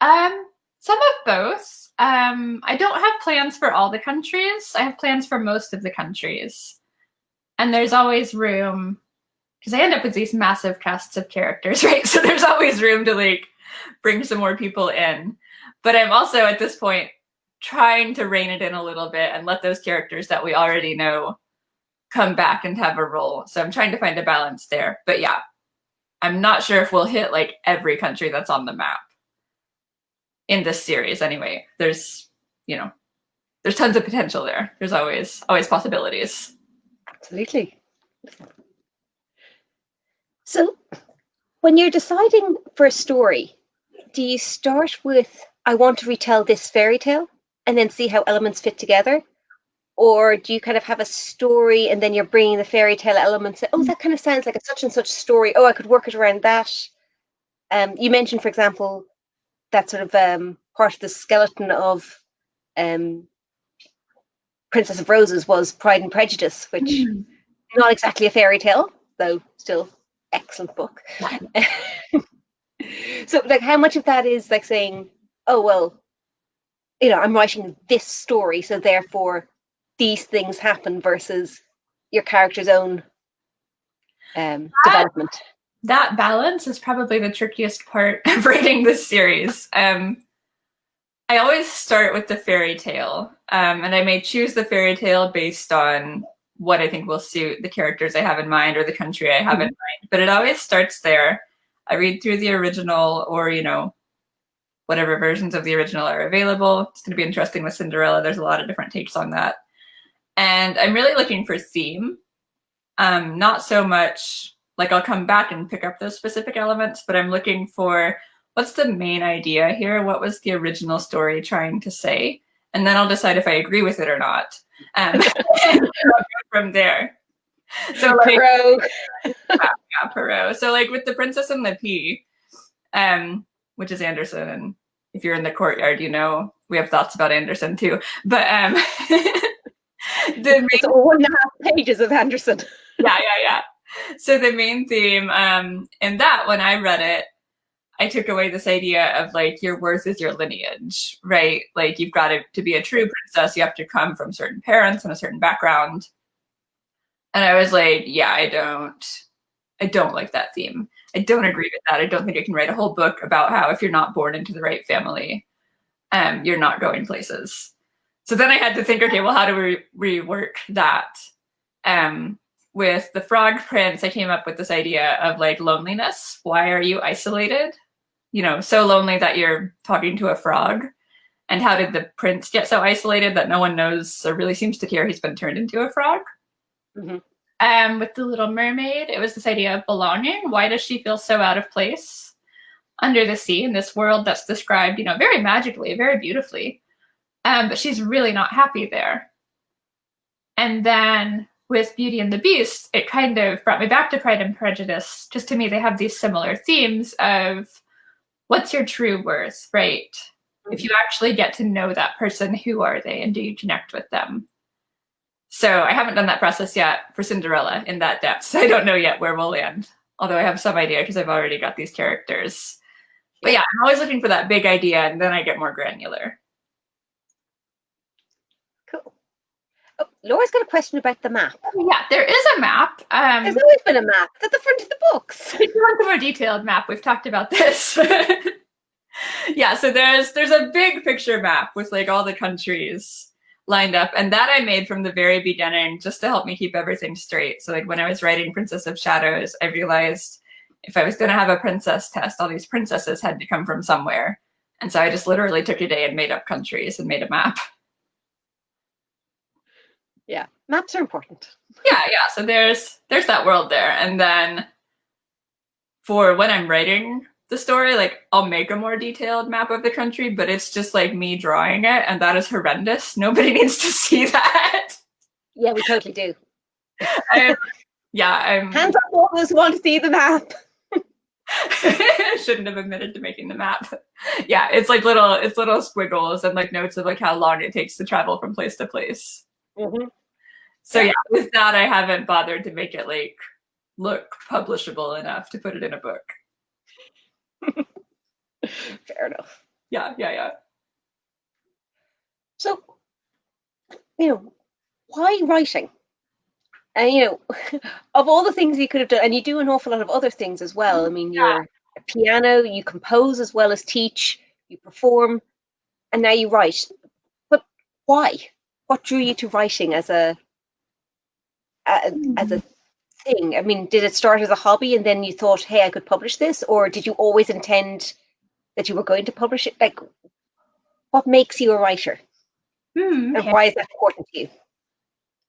Some of both. I don't have plans for all the countries. I have plans for most of the countries. And there's always room, because I end up with these massive casts of characters, right? So there's always room to like bring some more people in. But I'm also at this point trying to rein it in a little bit and let those characters that we already know come back and have a role. So I'm trying to find a balance there. But yeah, I'm not sure if we'll hit like every country that's on the map. in this series anyway. There's, you know, there's tons of potential there. There's always possibilities. Absolutely. So when you're deciding for a story, do you start with, I want to retell this fairy tale and then see how elements fit together? Or do you kind of have a story and then you're bringing the fairy tale elements? Oh, that kind of sounds like a such and such story. Oh, I could work it around that. You mentioned, for example, that sort of part of the skeleton of Princess of Roses was Pride and Prejudice, which not exactly a fairy tale, though still excellent book. So, like, how much of that is like saying, oh, well, I'm writing this story, so therefore these things happen, versus your character's own development? That balance is probably the trickiest part of writing this series. I always start with the fairy tale, and I may choose the fairy tale based on what I think will suit the characters I have in mind or the country I have in mind. But it always starts there. I read through the original, or, whatever versions of the original are available. It's going to be interesting with Cinderella. There's a lot of different takes on that. And I'm really looking for theme. Not so much like I'll come back and pick up those specific elements, but I'm looking for what's the main idea here? What was the original story trying to say? And then I'll decide if I agree with it or not. And I'll go from there. So like, Perot. So like with The Princess and the Pea, which is Anderson, and if you're in the courtyard, we have thoughts about Anderson too. But it's 1.5 pages of Anderson. Yeah. So the main theme in that, when I read it, I took away this idea of like your worth is your lineage, right? Like you've got to be a true princess, you have to come from certain parents and a certain background. And I was like, yeah, I don't like that theme. I don't agree with that. I don't think I can write a whole book about how if you're not born into the right family, you're not going places. So then I had to think, okay, well, how do we rework that? With the Frog Prince, I came up with this idea of like loneliness. Why are you isolated? So lonely that you're talking to a frog. And how did the prince get so isolated that no one knows or really seems to care he's been turned into a frog? Mm-hmm. With the Little Mermaid, it was this idea of belonging. Why does she feel so out of place under the sea in this world that's described, very magically, very beautifully? But she's really not happy there. And then with Beauty and the Beast, it kind of brought me back to Pride and Prejudice. Just to me, they have these similar themes of what's your true worth, right? Mm-hmm. If you actually get to know that person, who are they, and do you connect with them? So I haven't done that process yet for Cinderella in that depth. So I don't know yet where we'll land, although I have some idea because I've already got these characters. But yeah, I'm always looking for that big idea, and then I get more granular. Cool. Oh, Laura's got a question about the map. Yeah, there is a map. There's always been a map. It's at the front of the books. If you want a more detailed map, we've talked about this. Yeah, so there's a big picture map with like all the countries lined up, and that I made from the very beginning just to help me keep everything straight. So like when I was writing Princess of Shadows, I realized if I was going to have a princess test, all these princesses had to come from somewhere. And so I just literally took a day and made up countries and made a map. Yeah, maps are important. Yeah. So there's that world there. And then for when I'm writing the story, like I'll make a more detailed map of the country, but it's just like me drawing it, and that is horrendous. Nobody needs to see that. Yeah, we totally do. I'm hands up all those who want to see the map. Shouldn't have admitted to making the map. Yeah, it's little squiggles and like notes of like how long it takes to travel from place to place. Mm-hmm. So yeah, with that I haven't bothered to make it like look publishable enough to put it in a book. Fair enough. Yeah. So, why writing? And, of all the things you could have done, and you do an awful lot of other things as well. I mean, you're a piano, you compose as well as teach, you perform, and now you write. But why? What drew you to writing as a thing? I mean, did it start as a hobby and then you thought, hey, I could publish this? Or did you always intend that you were going to publish it? Like, what makes you a writer? And Okay. why is that important to you?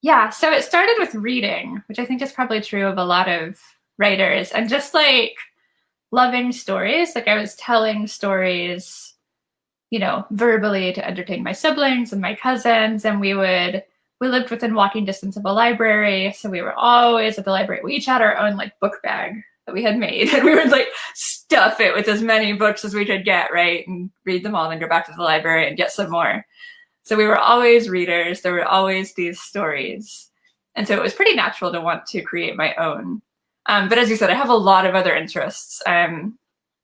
Yeah, so it started with reading, which I think is probably true of a lot of writers, and just like loving stories. Like I was telling stories, verbally to entertain my siblings and my cousins, and we lived within walking distance of a library, so we were always at the library. We each had our own like book bag that we had made, and we would like stuff it with as many books as we could get, right? And read them all and go back to the library and get some more. So we were always readers. There were always these stories. And so it was pretty natural to want to create my own. But as you said, I have a lot of other interests.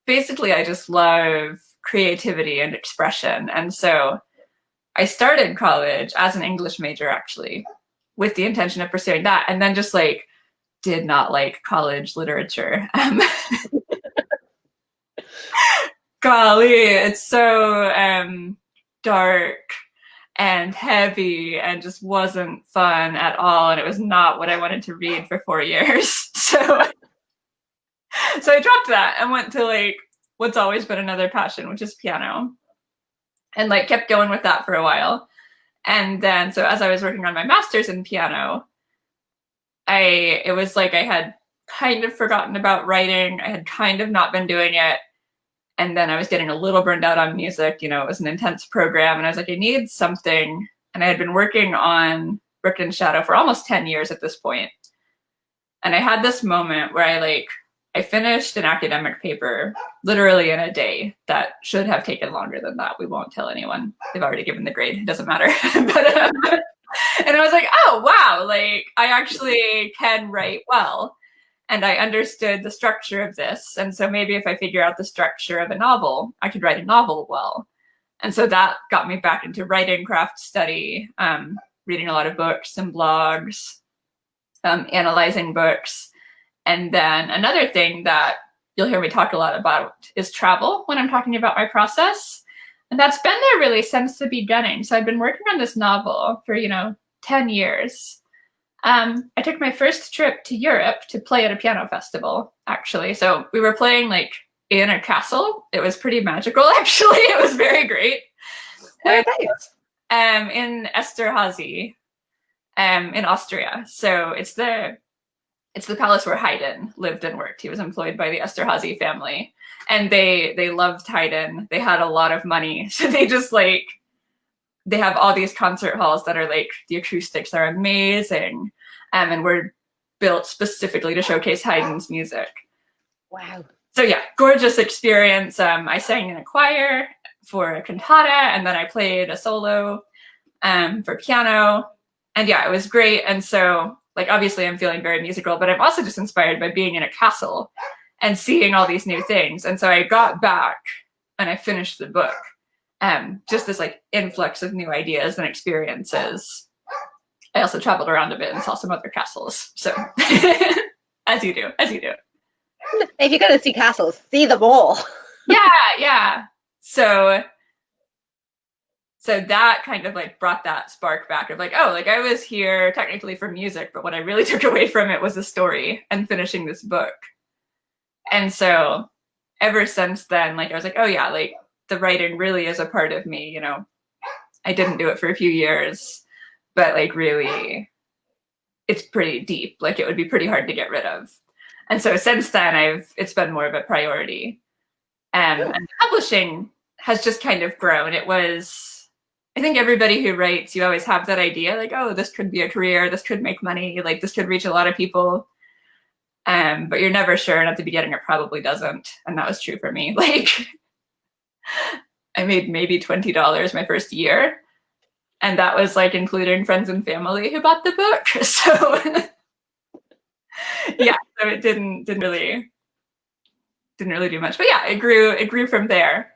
Basically, I just love creativity and expression. And so I started college as an English major, actually, with the intention of pursuing that. And then just like did not like college literature. Golly, it's so dark and heavy and just wasn't fun at all. And it was not what I wanted to read for 4 years. So I dropped that and went to like what's always been another passion, which is piano, and like kept going with that for a while. And then, so as I was working on my master's in piano, it was like I had kind of forgotten about writing. I had kind of not been doing it. And then I was getting a little burned out on music. It was an intense program. And I was like, I need something. And I had been working on Brick and Shadow for almost 10 years at this point. And I had this moment where I finished an academic paper literally in a day that should have taken longer than that. We won't tell anyone. They've already given the grade. It doesn't matter. And I was like, oh, wow, like I actually can write well. And I understood the structure of this. And so maybe if I figure out the structure of a novel, I could write a novel well. And so that got me back into writing, craft study, reading a lot of books and blogs, analyzing books. And then another thing that you'll hear me talk a lot about is travel when I'm talking about my process. And that's been there really since the beginning. So I've been working on this novel for, 10 years. I took my first trip to Europe to play at a piano festival, actually. So we were playing like in a castle. It was pretty magical, actually. It was very great. Whereabouts? In Esterhazy, in Austria. So it's the palace where Haydn lived and worked. He was employed by the Esterhazy family, and they loved Haydn. They had a lot of money, so they just they have all these concert halls that are like, the acoustics are amazing, and were built specifically to showcase Haydn's music. Wow. So yeah, gorgeous experience. I sang in a choir for a cantata, and then I played a solo for piano. And yeah, it was great. And so like, obviously I'm feeling very musical, but I'm also just inspired by being in a castle and seeing all these new things. And so I got back and I finished the book. Just this like influx of new ideas and experiences. I also traveled around a bit and saw some other castles. So as you do. If you're going to see castles, see them all. Yeah. So that kind of like brought that spark back of like, oh, like I was here technically for music, but what I really took away from it was the story and finishing this book. And so ever since then, like I was like, oh yeah, like the writing really is a part of me. I didn't do it for a few years, but like really it's pretty deep. Like it would be pretty hard to get rid of. And so since then it's been more of a priority. And publishing has just kind of grown. I think everybody who writes, you always have that idea like, oh, this could be a career, this could make money, like this could reach a lot of people. But you're never sure. And at the beginning, it probably doesn't. And that was true for me. Like I made maybe $20 my first year. And that was like including friends and family who bought the book. So yeah, so it didn't really do much. But yeah, it grew from there.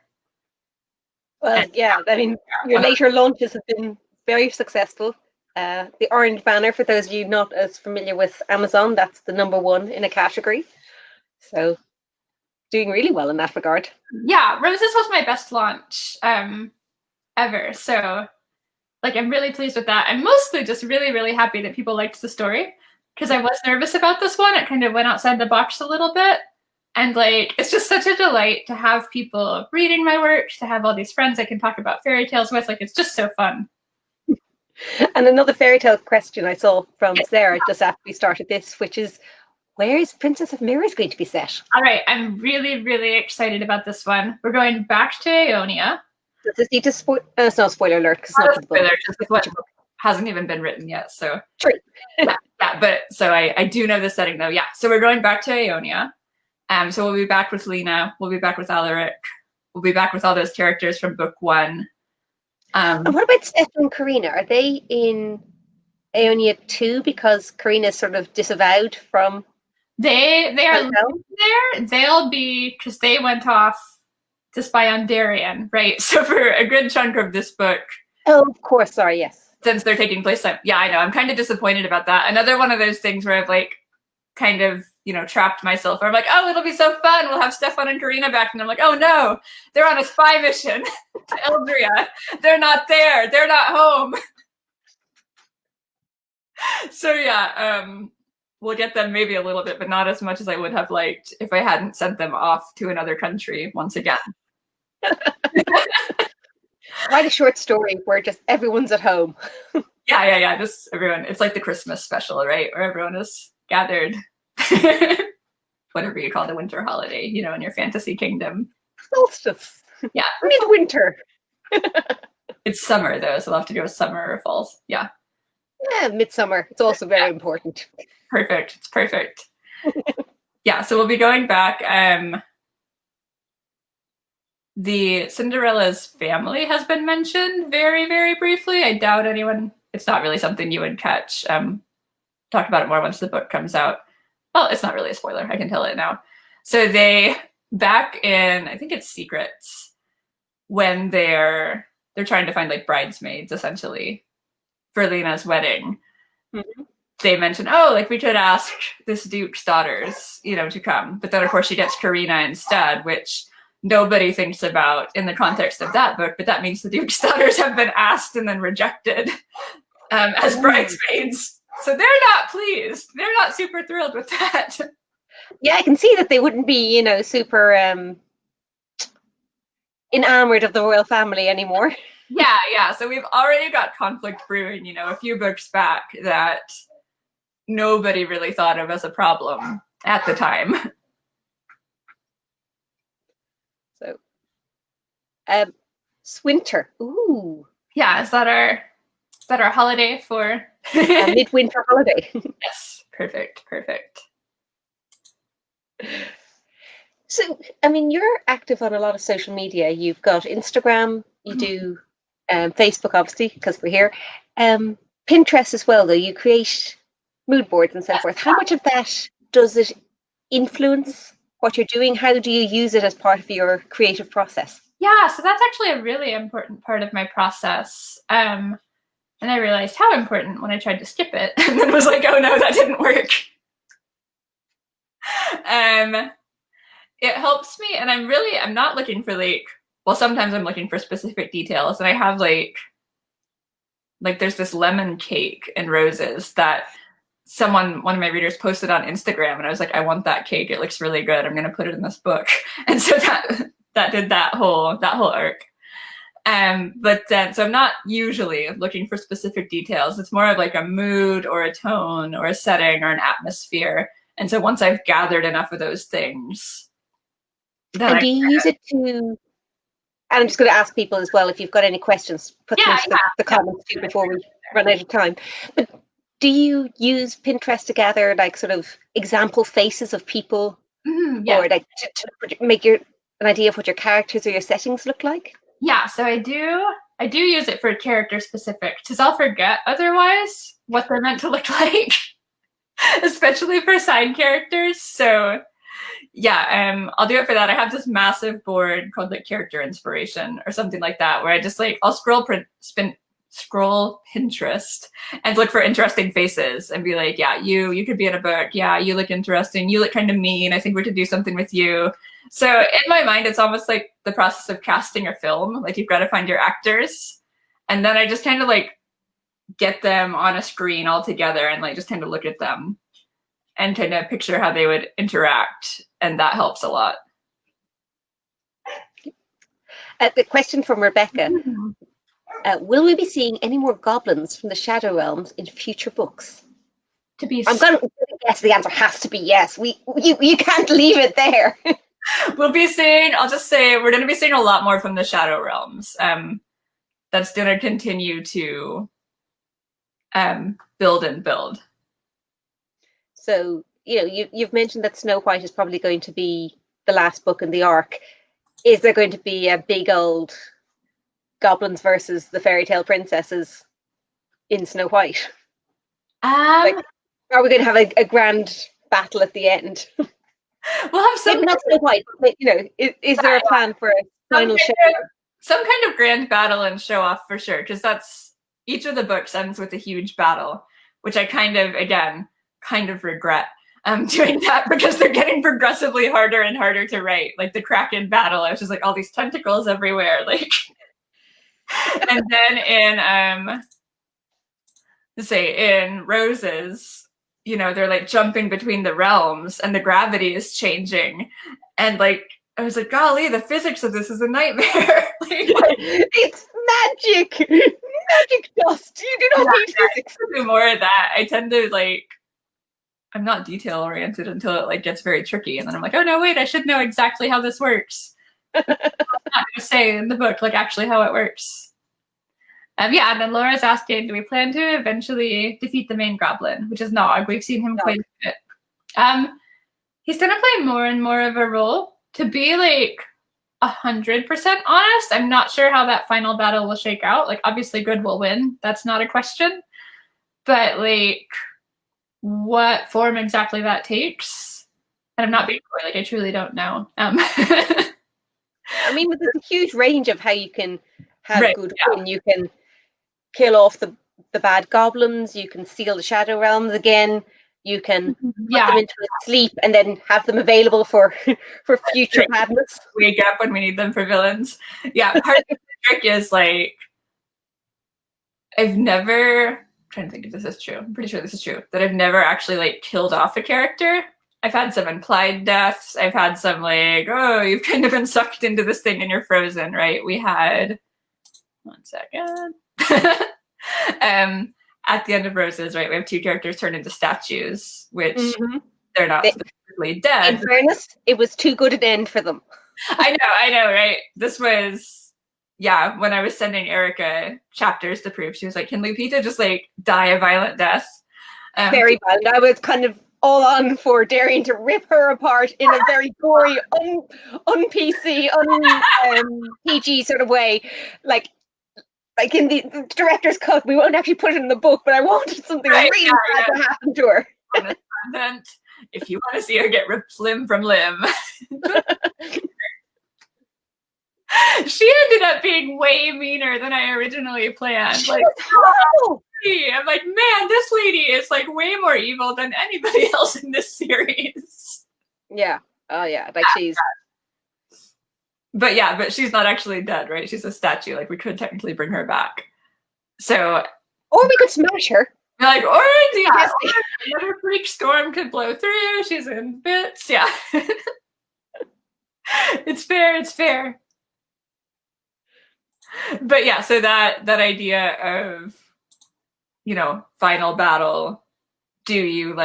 Well, yeah, I mean, your later launches have been very successful. The orange banner, for those of you not as familiar with Amazon, that's the #1 in a category. So doing really well in that regard. Yeah, Roses was my best launch ever. So like I'm really pleased with that. I'm mostly just really, really happy that people liked the story, because I was nervous about this one. It kind of went outside the box a little bit. And like, it's just such a delight to have people reading my work, to have all these friends I can talk about fairy tales with. Like, it's just so fun. And another fairy tale question I saw from Sarah just after we started this, which is, where is Princess of Mirrors going to be set? All right, I'm really, really excited about this one. We're going back to Aeonia. Does this need to spoil? It's not a spoiler alert because it's Not not a the book. spoiler, just what hasn't even been written yet. So True. yeah, but so I do know the setting though. Yeah, so we're going back to Aeonia. So we'll be back with Lena. We'll be back with Alaric. We'll be back with all those characters from book one. And what about Stefan and Karina? Are they in Aeonia too? Because Karina's sort of disavowed from. They are there. They'll be, because they went off to spy on Darien, right? So for a good chunk of this book. Oh, of course. Sorry. Yes. Since they're taking place, yeah, I know. I'm kind of disappointed about that. Another one of those things where I've like kind of, trapped myself. Where I'm like, oh, it'll be so fun. We'll have Stefan and Karina back. And I'm like, oh no, they're on a spy mission to Eldria. They're not there. They're not home. So yeah, we'll get them maybe a little bit, but not as much as I would have liked if I hadn't sent them off to another country once again. Write a short story where just everyone's at home. Yeah. Just everyone. It's like the Christmas special, right? Where everyone is gathered. Whatever you call the winter holiday, in your fantasy kingdom. Solstice. Yeah. Midwinter. It's summer though, so we'll have to go summer or falls. Yeah. Yeah, midsummer. It's also very important. Perfect. It's perfect. Yeah, so we'll be going back. The Cinderella's family has been mentioned very, very briefly. I doubt anyone, it's not really something you would catch. Talk about it more once the book comes out. Well, it's not really a spoiler. I can tell it now. So they, back in, I think it's Secrets, when they're trying to find like bridesmaids essentially for Lena's wedding. Mm-hmm. They mention, we could ask this Duke's daughters, to come. But then of course she gets Karina instead, which nobody thinks about in the context of that book. But that means the Duke's daughters have been asked and then rejected as bridesmaids. So they're not pleased. They're not super thrilled with that. Yeah, I can see that they wouldn't be, super enamored of the royal family anymore. Yeah. So we've already got conflict brewing, a few books back that nobody really thought of as a problem at the time. So, Swinter. Ooh. Yeah, is that our holiday for a midwinter holiday? Yes, perfect. So, you're active on a lot of social media. You've got Instagram, you do Facebook, obviously, because we're here. Pinterest as well, though. You create mood boards and so forth. How much of that does it influence what you're doing? How do you use it as part of your creative process? Yeah, so that's actually a really important part of my process. And I realized how important when I tried to skip it, and then was like, oh no, that didn't work. It helps me, and I'm not looking for sometimes I'm looking for specific details, and I have like there's this lemon cake and roses that one of my readers posted on Instagram, and I was like, I want that cake. It looks really good. I'm going to put it in this book. And so that did that whole arc. But then, so I'm not usually looking for specific details. It's more of like a mood or a tone or a setting or an atmosphere. And so once I've gathered enough of those things, then do you use it to? And I'm just going to ask people as well, if you've got any questions, put them in the comments too before we run out of time. But do you use Pinterest to gather like sort of example faces of people, or like to make an idea of what your characters or your settings look like? Yeah, so I do use it for character specific, because I'll forget otherwise what they're meant to look like, especially for side characters. So yeah, I'll do it for that. I have this massive board called like character inspiration or something like that, where I just I'll scroll Pinterest and look for interesting faces and be like, yeah, you could be in a book. Yeah, you look interesting. You look kind of mean. I think we're to do something with you. So in my mind, it's almost like the process of casting a film. Like you've got to find your actors, and then I just kind of get them on a screen all together and just kind of look at them. and kind of picture how they would interact, and that helps a lot. The question from Rebecca. Will we be seeing any more goblins from the Shadow Realms in future books? I'm going to guess the answer has to be yes. You can't leave it there. We'll be seeing, I'll just say, we're going to be seeing a lot more from the Shadow Realms. That's going to continue to build and build. So, you've mentioned that Snow White is probably going to be the last book in the arc. Is there going to be a big old goblins versus the fairy tale princesses in Snow White? Are we going to have a grand battle at the end? We'll have some. Maybe not Snow White, but is there a plan for a final show? Some kind of grand battle and show off for sure, because that's each of the books ends with a huge battle, which I kind of regret doing that, because they're getting progressively harder and harder to write. Like the Kraken battle, I was just like all these tentacles everywhere, like. And then in Roses, they're like jumping between the realms and the gravity is changing, and like I was like, golly, the physics of this is a nightmare. It's magic dust. You do not need physics. I do more of that. I tend to I'm not detail oriented until it gets very tricky, and then I'm like, oh no, wait, I should know exactly how this works. I'm not going to say in the book actually how it works. And then Laura's asking, do we plan to eventually defeat the main goblin, which is Nog? We've seen him quite a bit. He's going to play more and more of a role. To be 100% honest, I'm not sure how that final battle will shake out. Obviously good will win. That's not a question. But what form exactly that takes, and I'm not being coy, I truly don't know. I mean, there's a huge range of how you can have good win. You can kill off the bad goblins. You can seal the Shadow Realms again. You can put them into a sleep and then have them available for future madness. Wake up when we need them for villains. Yeah, part of the trick is I've never. I'm trying to think if this is true. I'm pretty sure this is true. That I've never actually killed off a character. I've had some implied deaths. I've had some oh, you've kind of been sucked into this thing and you're frozen, right? We had, one second. At the end of Roses, right, we have two characters turned into statues, which they're not specifically dead. In fairness, it was too good an end for them. I know, right? This was, when I was sending Erika chapters to prove, she was like, can Lupita just die a violent death? Very violent. I was kind of all on for daring to rip her apart in a very gory, un-PC, un-PG sort of way. Like in the director's cut, we won't actually put it in the book, but I wanted something really bad to happen to her. If you want to see her get ripped limb from limb. She ended up being way meaner than I originally planned. I'm like, man, this lady is way more evil than anybody else in this series. Yeah. Oh yeah. She's. But she's not actually dead, right? She's a statue. We could technically bring her back. So. Or we could smash her. Another freak storm could blow through. She's in bits. Yeah. It's fair. But so that idea of, final battle, do you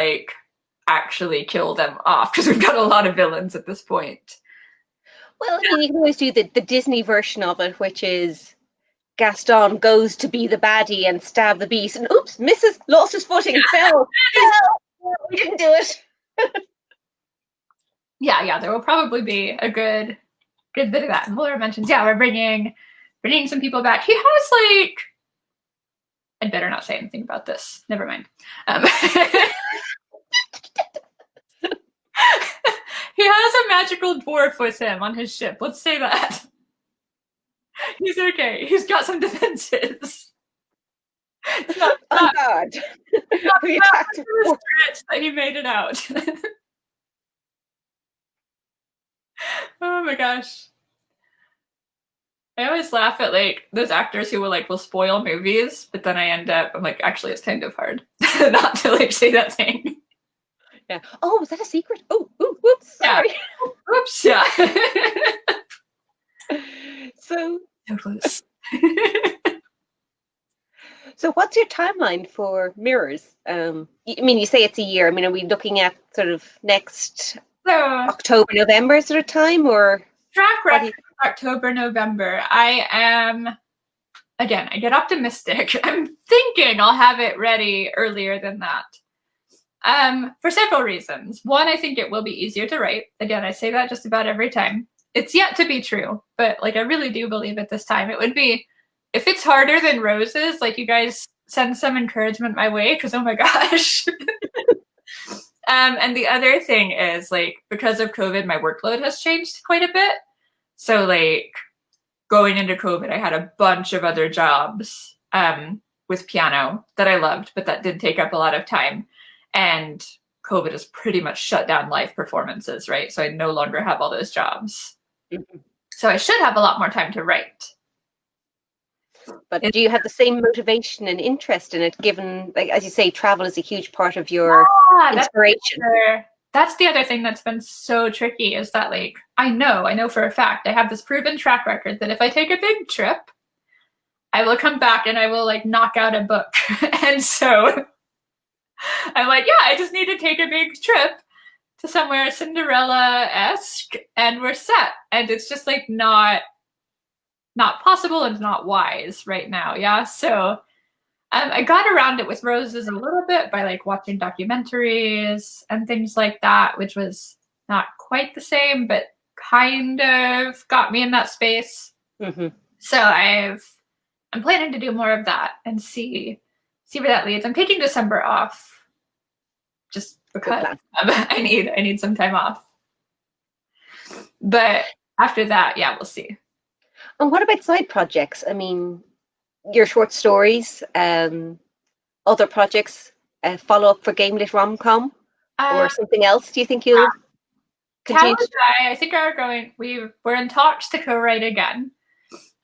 actually kill them off? Because we've got a lot of villains at this point. Well, I mean, you can always do the Disney version of it, which is Gaston goes to be the baddie and stab the beast, and oops, lost his footing, fell. We didn't do it. There will probably be a good bit of that. And Laura mentions, we're bringing some people back. He has I'd better not say anything about this. Never mind. He has a magical dwarf with him on his ship. Let's say that. He's okay. He's got some defenses. It's not God. That he made it out. Oh my gosh. I always laugh at those actors who will spoil movies, but then I'm actually it's kind of hard not to say that thing. Yeah. Oh, was that a secret? Oh, whoops, Yeah. sorry. Oops, yeah. So, So close. so what's your timeline for mirrors? I mean, you say it's a year. I mean, are we looking at sort of next So October, November sort of time, or track what do record you? October, November. I am again, I get optimistic. I'm thinking I'll have it ready earlier than that. For several reasons. One, I think it will be easier to write. Again, I say that just about every time. It's yet to be true, but like I really do believe it this time. It would be if it's harder than roses, like you guys send some encouragement my way, because oh my gosh. And the other thing is like because of COVID, my workload has changed quite a bit. So like going into COVID, I had a bunch of other jobs with piano that I loved, but that did take up a lot of time. And COVID has pretty much shut down live performances, right? So I no longer have all those jobs. Mm-hmm. So I should have a lot more time to write. But do you have the same motivation and interest in it, given, like as you say, travel is a huge part of your inspiration? That's the other thing that's been so tricky is that like I know for a fact I have this proven track record that if I take a big trip, I will come back and I will like knock out a book. And so I'm like, yeah, I just need to take a big trip to somewhere Cinderella-esque and we're set. And it's just like not possible and not wise right now. Yeah. So I got around it with roses a little bit by like watching documentaries and things like that, which was not quite the same, but kind of got me in that space. Mm-hmm. So I'm planning to do more of that and see where that leads. I'm taking December off just because I need some time off. But after that, yeah, we'll see. And what about side projects? I mean, your short stories, other projects, follow up for Gamelit Rom-Com, or something else? Do you think you'll continue? I think are going. We're in talks to co-write again.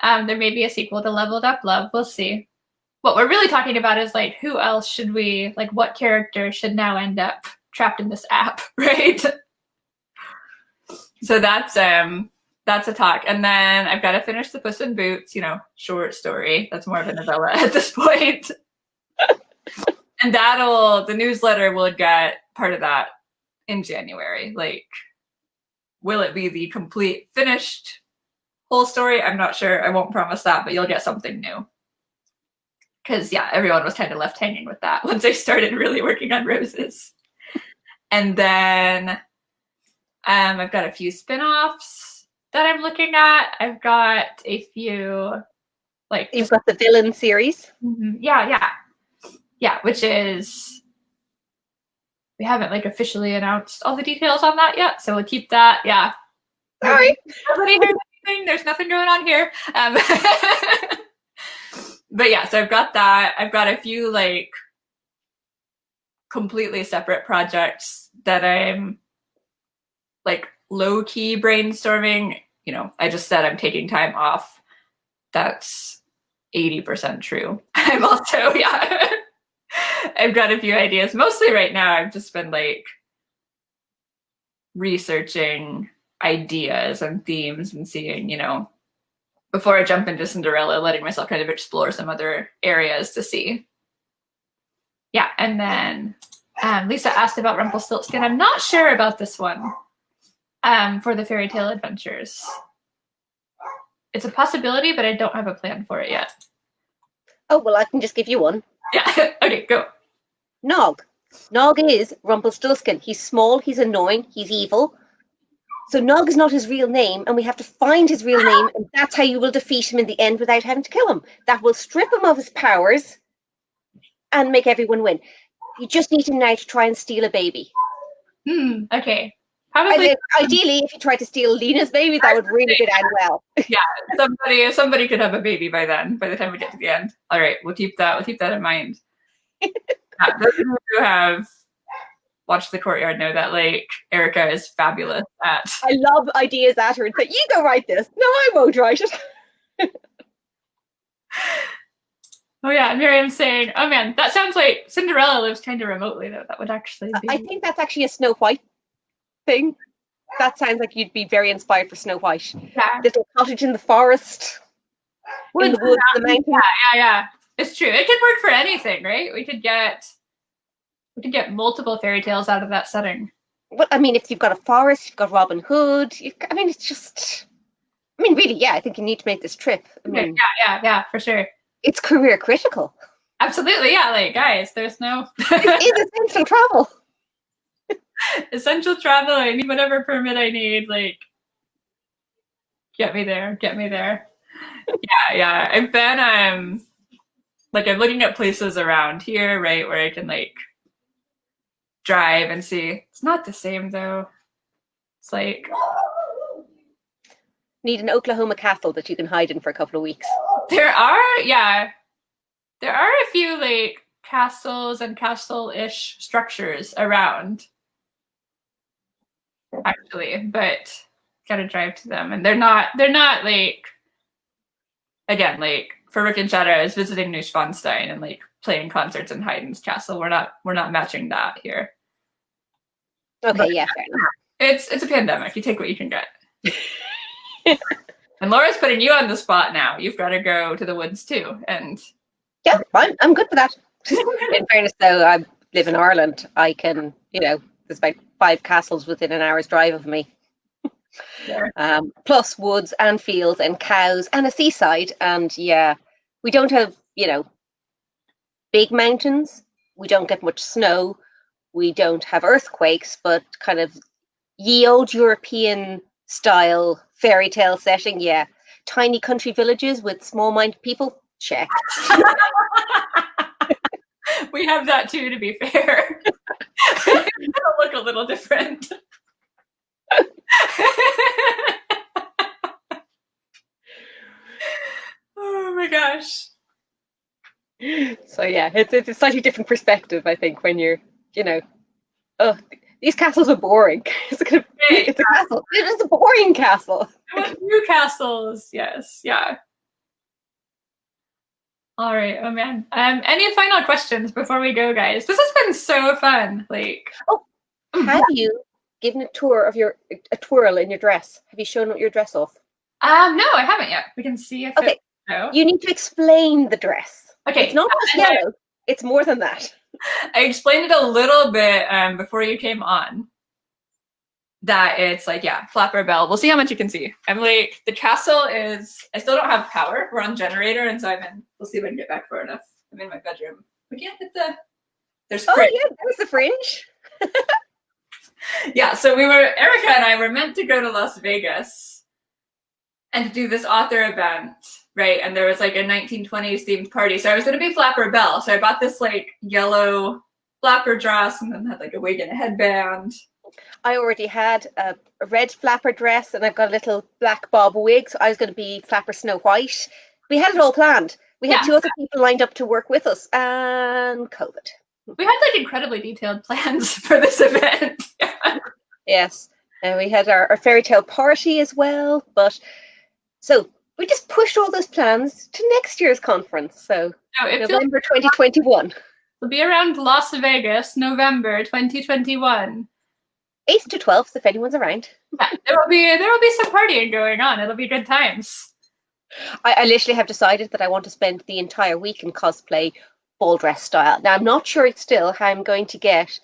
There may be a sequel to Leveled Up Love. We'll see. What we're really talking about is like who else should we like? What character should now end up trapped in this app, right? So that's a talk. And then I've got to finish the Puss in Boots, short story. That's more of a novella at this point. And the newsletter will get part of that in January. Like, will it be the complete finished whole story? I'm not sure. I won't promise that, but you'll get something new. Because, yeah, everyone was kind of left hanging with that once I started really working on roses. And then I've got a few spin-offs that I'm looking at. I've got a few, like... You've got the villain series. Mm-hmm. Yeah, which is... We haven't, like, officially announced all the details on that yet, so we'll keep that, yeah. Sorry. Nobody heard anything. There's nothing going on here. But, yeah, so I've got that. I've got a few, like, completely separate projects that I'm like low-key brainstorming. I just said I'm taking time off. That's 80% true. I'm also, yeah. I've got a few ideas. Mostly right now, I've just been like researching ideas and themes and seeing, before I jump into Cinderella, letting myself kind of explore some other areas to see. Yeah, and then Lisa asked about Rumpelstiltskin. I'm not sure about this one for the fairy tale adventures. It's a possibility, but I don't have a plan for it yet. Oh, well, I can just give you one. Yeah, okay, go. Nog. Nog is Rumpelstiltskin. He's small, he's annoying, he's evil. So Nog is not his real name, and we have to find his real name, and that's how you will defeat him in the end without having to kill him. That will strip him of his powers and make everyone win. You just need him now to try and steal a baby. Okay. Probably. Ideally, if you try to steal Lena's baby, that would really go down well. Yeah, somebody could have a baby by then, by the time we get to the end. All right, we'll keep that in mind. Those of you who have watched The Courtyard know that like Erika is fabulous at. I love ideas at her and say, "You go write this." No, I won't write it. Oh yeah, Miriam's saying, oh man, that sounds like Cinderella lives kind of remotely though. That would actually be. I think that's actually a Snow White thing. That sounds like you'd be very inspired for Snow White. Yeah. Little cottage in the forest, in the woods, the mountains. Yeah. It's true. It could work for anything, right? We could get multiple fairy tales out of that setting. Well, I mean, if you've got a forest, you've got Robin Hood. I mean, it's just. I mean, really, yeah. I think you need to make this trip. I mean, yeah, for sure. It's career critical. Absolutely, yeah. Like, guys, there's no. It is essential travel. Essential travel. I need whatever permit I need. Like, get me there. Yeah. I've been like I'm looking at places around here, right, where I can like drive and see. It's not the same though. It's like need an Oklahoma castle that you can hide in for a couple of weeks. There are a few like castles and castle-ish structures around, actually, but gotta drive to them, and they're not like, again, like for Rick and Shadows visiting Neuschwanstein and like playing concerts in Haydn's castle. We're not matching that here. Okay, but, yeah, fair enough. It's a pandemic. You take what you can get. And Laura's putting you on the spot now. You've got to go to the woods too. And yeah, fine. I'm good for that. In fairness, though, I live in Ireland. I can, there's about 5 castles within an hour's drive of me. Yeah. Plus woods and fields and cows and a seaside. And yeah, we don't have, big mountains. We don't get much snow. We don't have earthquakes, but kind of ye old European style fairy tale setting. Yeah. Tiny country villages with small-minded people. Check. We have that too, to be fair. It'll look a little different. Oh my gosh. So yeah, it's a slightly different perspective, I think, when you're, oh, these castles are boring. It's a castle. It is a boring castle. I want new castles. Yes. Yeah. All right. Oh man. Any final questions before we go, guys? This has been so fun. Like, have you given a tour of a twirl in your dress? Have you shown your dress off? No, I haven't yet. We can see if okay. You need to explain the dress. Okay. It's not just yellow. It's more than that. I explained it a little bit before you came on. That it's like, yeah, flapper bell. We'll see how much you can see. I'm like, the castle is, I still don't have power. We're on generator, and so we'll see if I can get back far enough. I'm in my bedroom. We can't get there's fringe. Oh yeah, there's the fringe. Yeah, so Erika and I were meant to go to Las Vegas and do this author event, right? And there was like a 1920s themed party. So I was going to be Flapper Belle. So I bought this like yellow flapper dress and then had like a wig and a headband. I already had a red flapper dress and I've got a little black bob wig. So I was going to be Flapper Snow White. We had it all planned. We had 2 other people lined up to work with us, and COVID. We had like incredibly detailed plans for this event. Yes. And we had our fairy tale party as well. But so we just pushed all those plans to next year's conference. So November 2021. It'll be around Las Vegas, November 2021. 8th to 12th, if anyone's around. Yeah, there will be some partying going on. It'll be good times. I literally have decided that I want to spend the entire week in cosplay ball dress style. Now, I'm not sure still how I'm going to get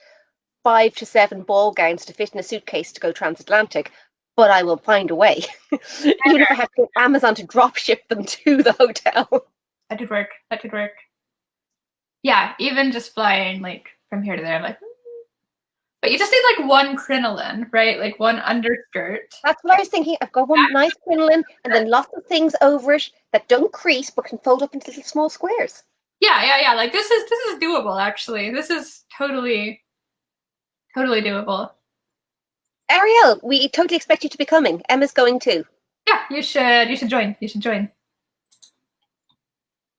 5 to 7 ball gowns to fit in a suitcase to go transatlantic, but I will find a way. Even if I have to get Amazon to drop ship them to the hotel. That could work. Yeah, even just flying like from here to there, I'm like, but you just need like one crinoline, right? Like one underskirt. That's what I was thinking. I've got one nice crinoline and then lots of things over it that don't crease but can fold up into little small squares. Yeah. Like this is doable, actually. This is totally doable. Ariel, we totally expect you to be coming. Emma's going too. Yeah, you should join.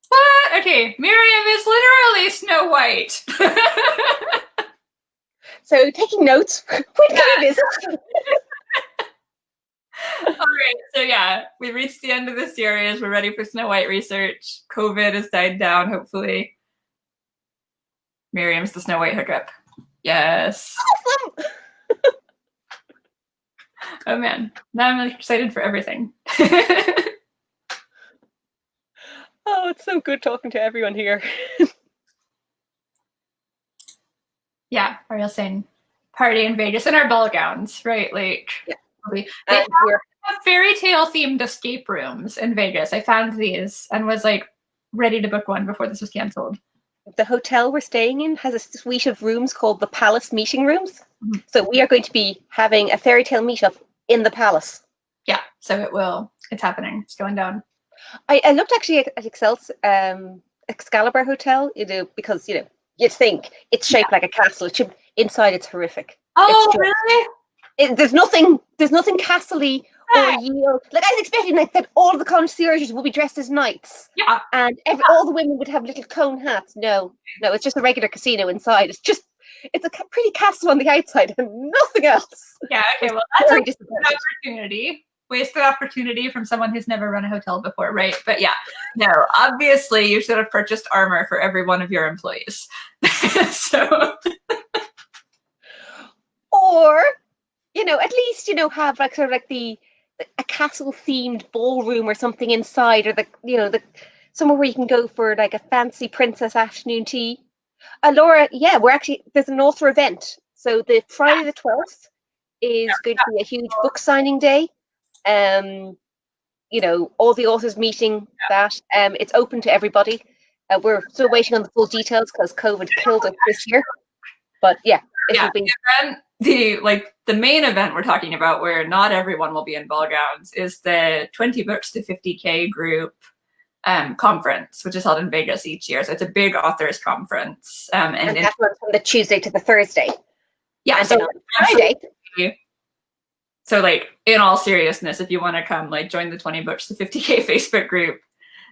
What? Okay, Miriam is literally Snow White. So taking notes. When can I visit? right, so yeah, we reached the end of the series. We're ready for Snow White research. COVID has died down, hopefully. Miriam's the Snow White hookup. Yes. Awesome. Oh man, now I'm really excited for everything. Oh, it's so good talking to everyone here. Yeah, Ariel saying party in Vegas in our ball gowns, right? Like, yeah. They have fairy tale themed escape rooms in Vegas. I found these and was like ready to book one before this was canceled. The hotel we're staying in has a suite of rooms called the Palace Meeting Rooms. Mm-hmm. So we are going to be having a fairy tale meetup in the palace. Yeah, so it's happening. It's going down. I looked actually at Excalibur Hotel, because you'd think it's shaped like a castle. Inside it's horrific. Oh, really? There's nothing castle-y or yield. Like, I was expecting that all the concierges would be dressed as knights. Yeah. And all the women would have little cone hats. No, it's just a regular casino inside. It's a pretty castle on the outside and nothing else. Yeah, okay, well, that's an opportunity. Wasted opportunity from someone who's never run a hotel before, right? But yeah, no, obviously you should have purchased armor for every one of your employees. So. Or, at least, have like sort of like a castle themed ballroom or something inside, or the somewhere where you can go for like a fancy princess afternoon tea. Laura, yeah, there's an author event. So the Friday the 12th is going to be a huge book signing day. All the authors meeting that. It's open to everybody. We're still waiting on the full details because COVID killed us this year. But yeah, it'll be. The main event we're talking about, where not everyone will be in ball gowns, is the 20 books to 50K group conference, which is held in Vegas each year. So it's a big authors conference. And that runs from the Tuesday to the Thursday. Yeah, and so on Friday. So, like, in all seriousness, if you want to come, like, join the 20 books to 50K Facebook group,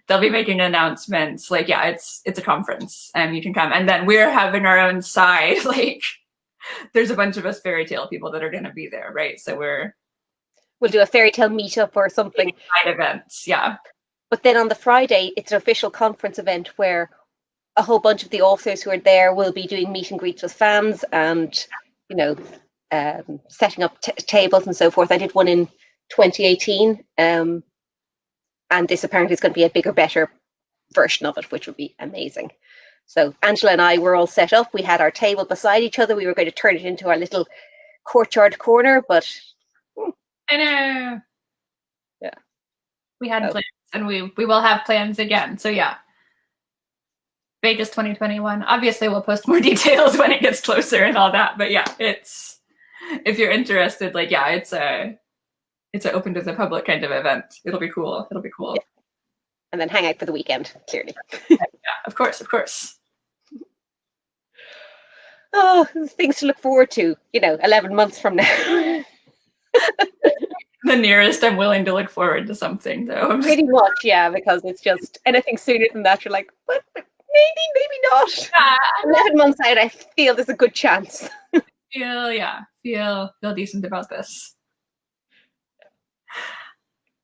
they'll be making announcements. Like, yeah, it's a conference, and you can come. And then we're having our own side. Like, there's a bunch of us fairy tale people that are going to be there, right? So we'll do a fairy tale meetup or something. Side events, yeah. But then on the Friday, it's an official conference event where a whole bunch of the authors who are there will be doing meet and greets with fans and, setting up tables and so forth. I did one in 2018, and this apparently is going to be a bigger, better version of it, which would be amazing. So Angela and I were all set up. We had our table beside each other. We were going to turn it into our little courtyard corner, but I know. Yeah, we had plans, and we will have plans again. So yeah, Vegas 2021. Obviously, we'll post more details when it gets closer and all that. But yeah, if you're interested, like, yeah, it's a open to the public kind of event. It'll be cool. Yeah. And then hang out for the weekend, clearly. Yeah, of course. Oh, things to look forward to, 11 months from now. The nearest I'm willing to look forward to something, though. Pretty much, yeah, because it's just anything sooner than that, you're like, but maybe not. Yeah, 11 months out, I feel there's a good chance. Feel decent about this.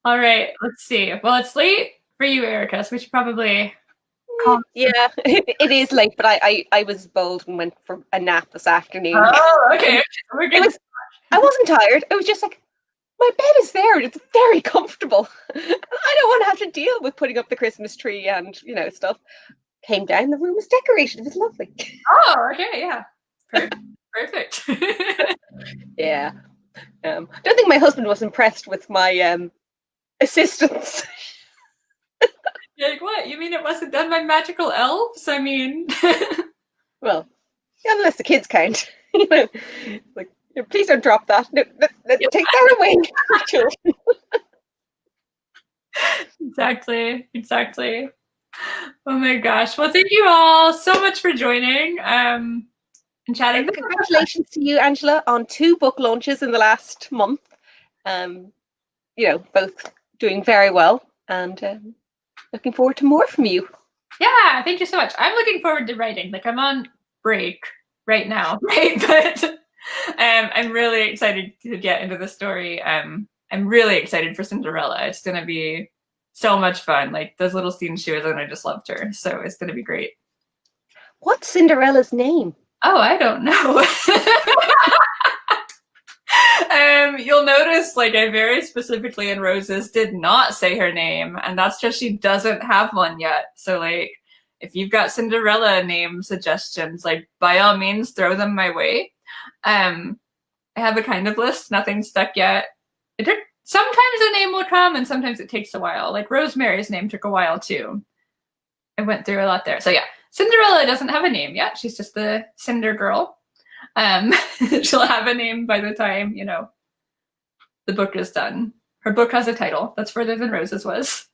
All right, let's see. Well, it's late for you, Erika, so we should probably yeah, it is late, but I was bold and went for a nap this afternoon. Oh, okay. I wasn't tired. It was just like, my bed is there and it's very comfortable. I don't want to have to deal with putting up the Christmas tree and stuff. Came down, the room was decorated. It was lovely. Oh, okay, yeah. Perfect. Yeah. Don't think my husband was impressed with my assistance. You're like, what? You mean it wasn't done by magical elves? I mean... Well, unless the kids count. Like, please don't drop that. No, take that away, children. Exactly. Oh my gosh. Well, thank you all so much for joining and chatting. Congratulations to you, Angela, on 2 book launches in the last month. Both doing very well, and looking forward to more from you. Yeah, thank you so much. I'm looking forward to writing. Like, I'm on break right now, right? But I'm really excited to get into the story. I'm I'm really excited for Cinderella. It's going to be so much fun. Like those little scenes she was in, I just loved her. So it's going to be great. What's Cinderella's name? Oh, I don't know. You'll notice, like, I very specifically in Rose's did not say her name, and that's just she doesn't have one yet. So, like, if you've got Cinderella name suggestions, like, by all means, throw them my way. I have a kind of list, nothing stuck yet. Sometimes a name will come, and sometimes it takes a while. Like, Rosemary's name took a while, too. I went through a lot there. So, yeah, Cinderella doesn't have a name yet. She's just the Cinder Girl. She'll have a name by the time, you know, the book is done. Her book has a title. That's further than Rose's was.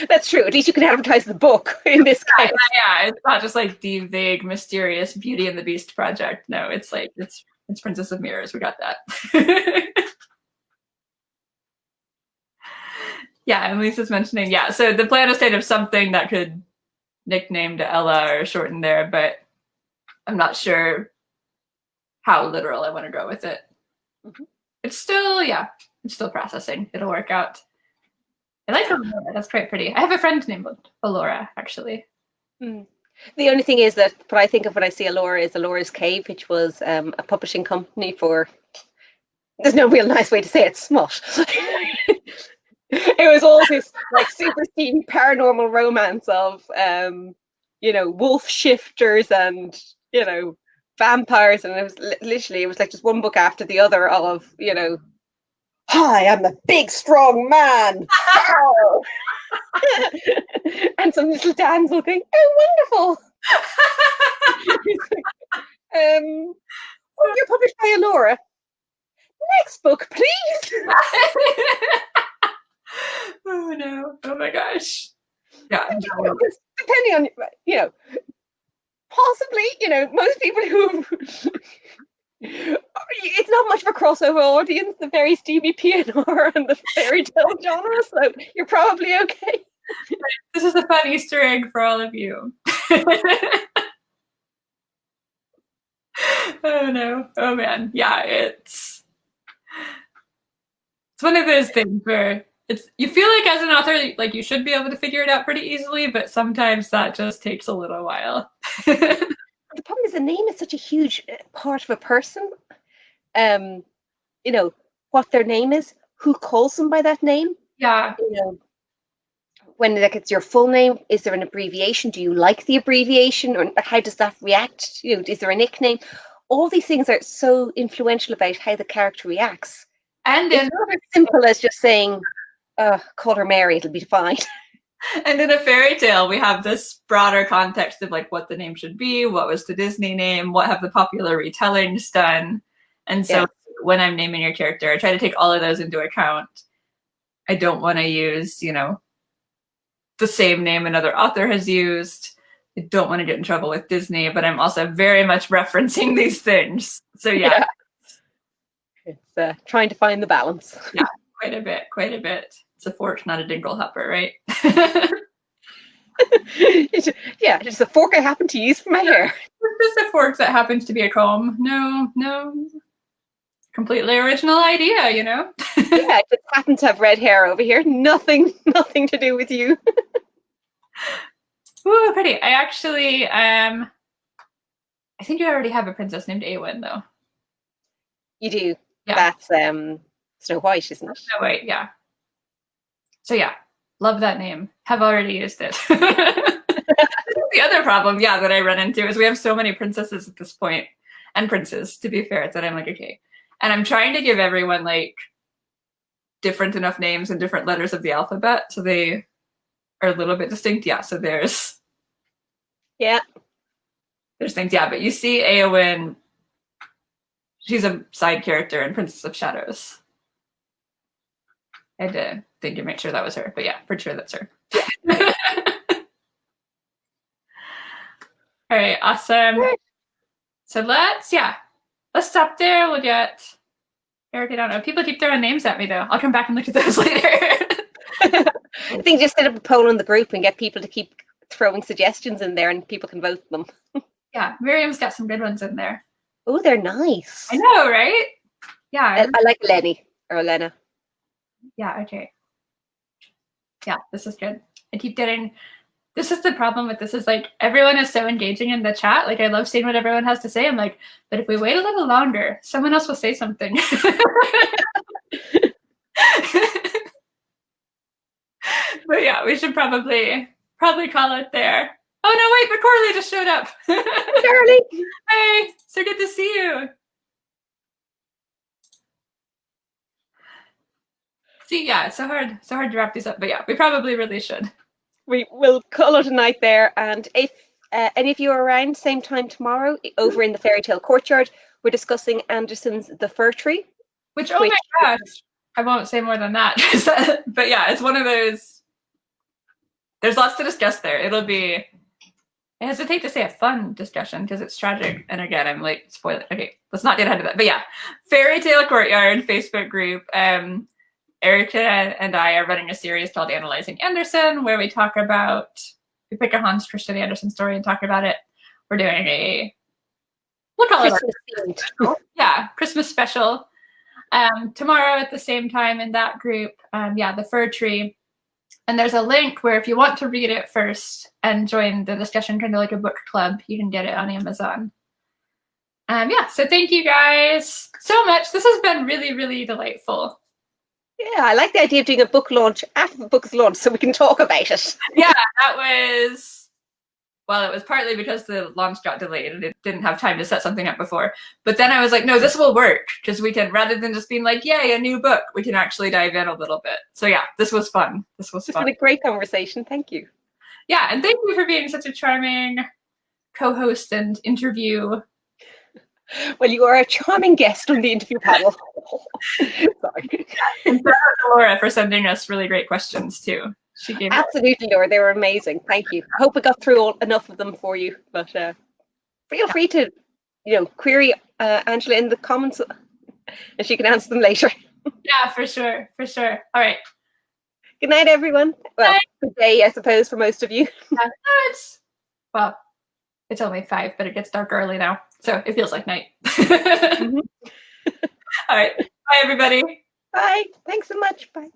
That's true. At least you can advertise the book in this case. Yeah, it's not just like the vague, mysterious Beauty and the Beast project. No, it's like, it's Princess of Mirrors. We got that. Yeah, and Lisa's mentioning, yeah, so the plan is to have something that could nickname to Ella or shorten there, but I'm not sure how literal I want to go with it. Mm-hmm. It's still processing. It'll work out. I like Alora. That's quite pretty. I have a friend named Alora, actually. The only thing is that what I think of when I see Alora is Alora's Cave, which was a publishing company for, there's no real nice way to say it, smut. It was all this like super steamy paranormal romance of, you know, wolf shifters and, you know, vampires, and it was literally, it was like just one book after the other of, you know, hi, I'm the big strong man. And some little damsel going, oh, wonderful. Oh, you're published by Alora. Next book, please. Oh no! Oh my gosh! Yeah, depending on, you know, possibly, you know, most people who it's not much of a crossover audience, the very steamy PNR and the fairy tale genre, so you're probably okay. This is a fun Easter egg for all of you. Oh no! Oh man! Yeah, it's one of those things where you feel like as an author, like you should be able to figure it out pretty easily, but sometimes that just takes a little while. The problem is the name is such a huge part of a person. You know, what their name is, who calls them by that name. Yeah. You know, when like it's your full name, is there an abbreviation? Do you like the abbreviation, or how does that react? You know, is there a nickname? All these things are so influential about how the character reacts. And it's not as simple as just saying, call her Mary, it'll be fine. And in a fairy tale, we have this broader context of like what the name should be, what was the Disney name, what have the popular retellings done. And so when I'm naming your character, I try to take all of those into account. I don't want to use, you know, the same name another author has used. I don't want to get in trouble with Disney, but I'm also very much referencing these things. So yeah. It's trying to find the balance. Yeah, quite a bit. It's a fork, not a dingle hopper, right? Yeah, just a fork I happen to use for my hair. It's just a fork that happens to be a comb. No. Completely original idea, you know? Yeah, I just happen to have red hair over here. Nothing to do with you. Ooh, pretty. I actually, I think you already have a princess named Awen, though. You do. Yeah. That's Snow White, isn't it? Snow White, yeah. So yeah, love that name. Have already used it. The other problem, that I run into is we have so many princesses at this point, and princes, to be fair, that I'm like, okay. And I'm trying to give everyone like different enough names and different letters of the alphabet so they are a little bit distinct. Yeah, so there's things, but you see Éowyn, she's a side character in Princess of Shadows. I had to think to make sure that was her, but yeah, pretty sure that's her. Yeah. All right, awesome. So let's stop there. We'll get Erika. I don't know. People keep throwing names at me though. I'll come back and look at those later. I think just set up a poll in the group and get people to keep throwing suggestions in there, and people can vote them. Yeah, Miriam's got some good ones in there. Oh, they're nice. I know, right? Yeah. I like Lenny or Elena. Yeah, okay. Yeah, this is good. I keep getting, this is the problem with this is like everyone is so engaging in the chat. Like I love seeing what everyone has to say. I'm like, but if we wait a little longer, someone else will say something. But yeah, we should probably call it there. Oh no, wait, but Corley just showed up. Darling. Hey, so good to see you. See, yeah, it's so hard to wrap these up, but yeah, we probably really should. We will call it a night there. And if any of you are around, same time tomorrow, over in the Fairy Tale Courtyard, we're discussing Anderson's The Fir Tree. Which, oh my gosh, I won't say more than that. But yeah, it's one of those, there's lots to discuss there. It'll be, I hesitate to say a fun discussion because it's tragic. And again, I'm like, spoiler. Okay, let's not get ahead of that. But yeah, Fairy Tale Courtyard Facebook group. Erika and I are running a series called Analyzing Anderson, where we talk about, we pick a Hans Christian Andersen story and talk about it. We're doing a, we'll call it yeah, Christmas special. Tomorrow at the same time in that group, yeah, The Fir Tree. And there's a link where if you want to read it first and join the discussion, kind of like a book club, you can get it on Amazon. Yeah, so thank you guys so much. This has been really, really delightful. Yeah, I like the idea of doing a book launch after the book's launched so we can talk about it. Yeah, that was, well, it was partly because the launch got delayed and it didn't have time to set something up before. But then I was like, no, this will work because we can, rather than just being like, yay, a new book, we can actually dive in a little bit. So yeah, this was fun. This was fun. It's been a great conversation. Thank you. Yeah, and thank you for being such a charming co-host and interview. Well, you are a charming guest on the interview panel. Sorry. And shout out to Laura for sending us really great questions too. She gave absolutely, Laura. They were amazing. Thank you. I hope we got through enough of them for you. But feel free to, query Angela in the comments, and she can answer them later. Yeah, for sure, for sure. All right. Good night, everyone. Well, good day, I suppose, for most of you. Yeah, it's only 5, but it gets dark early now, so it feels like night. Mm-hmm. All right. Bye, everybody. Bye. Thanks so much. Bye.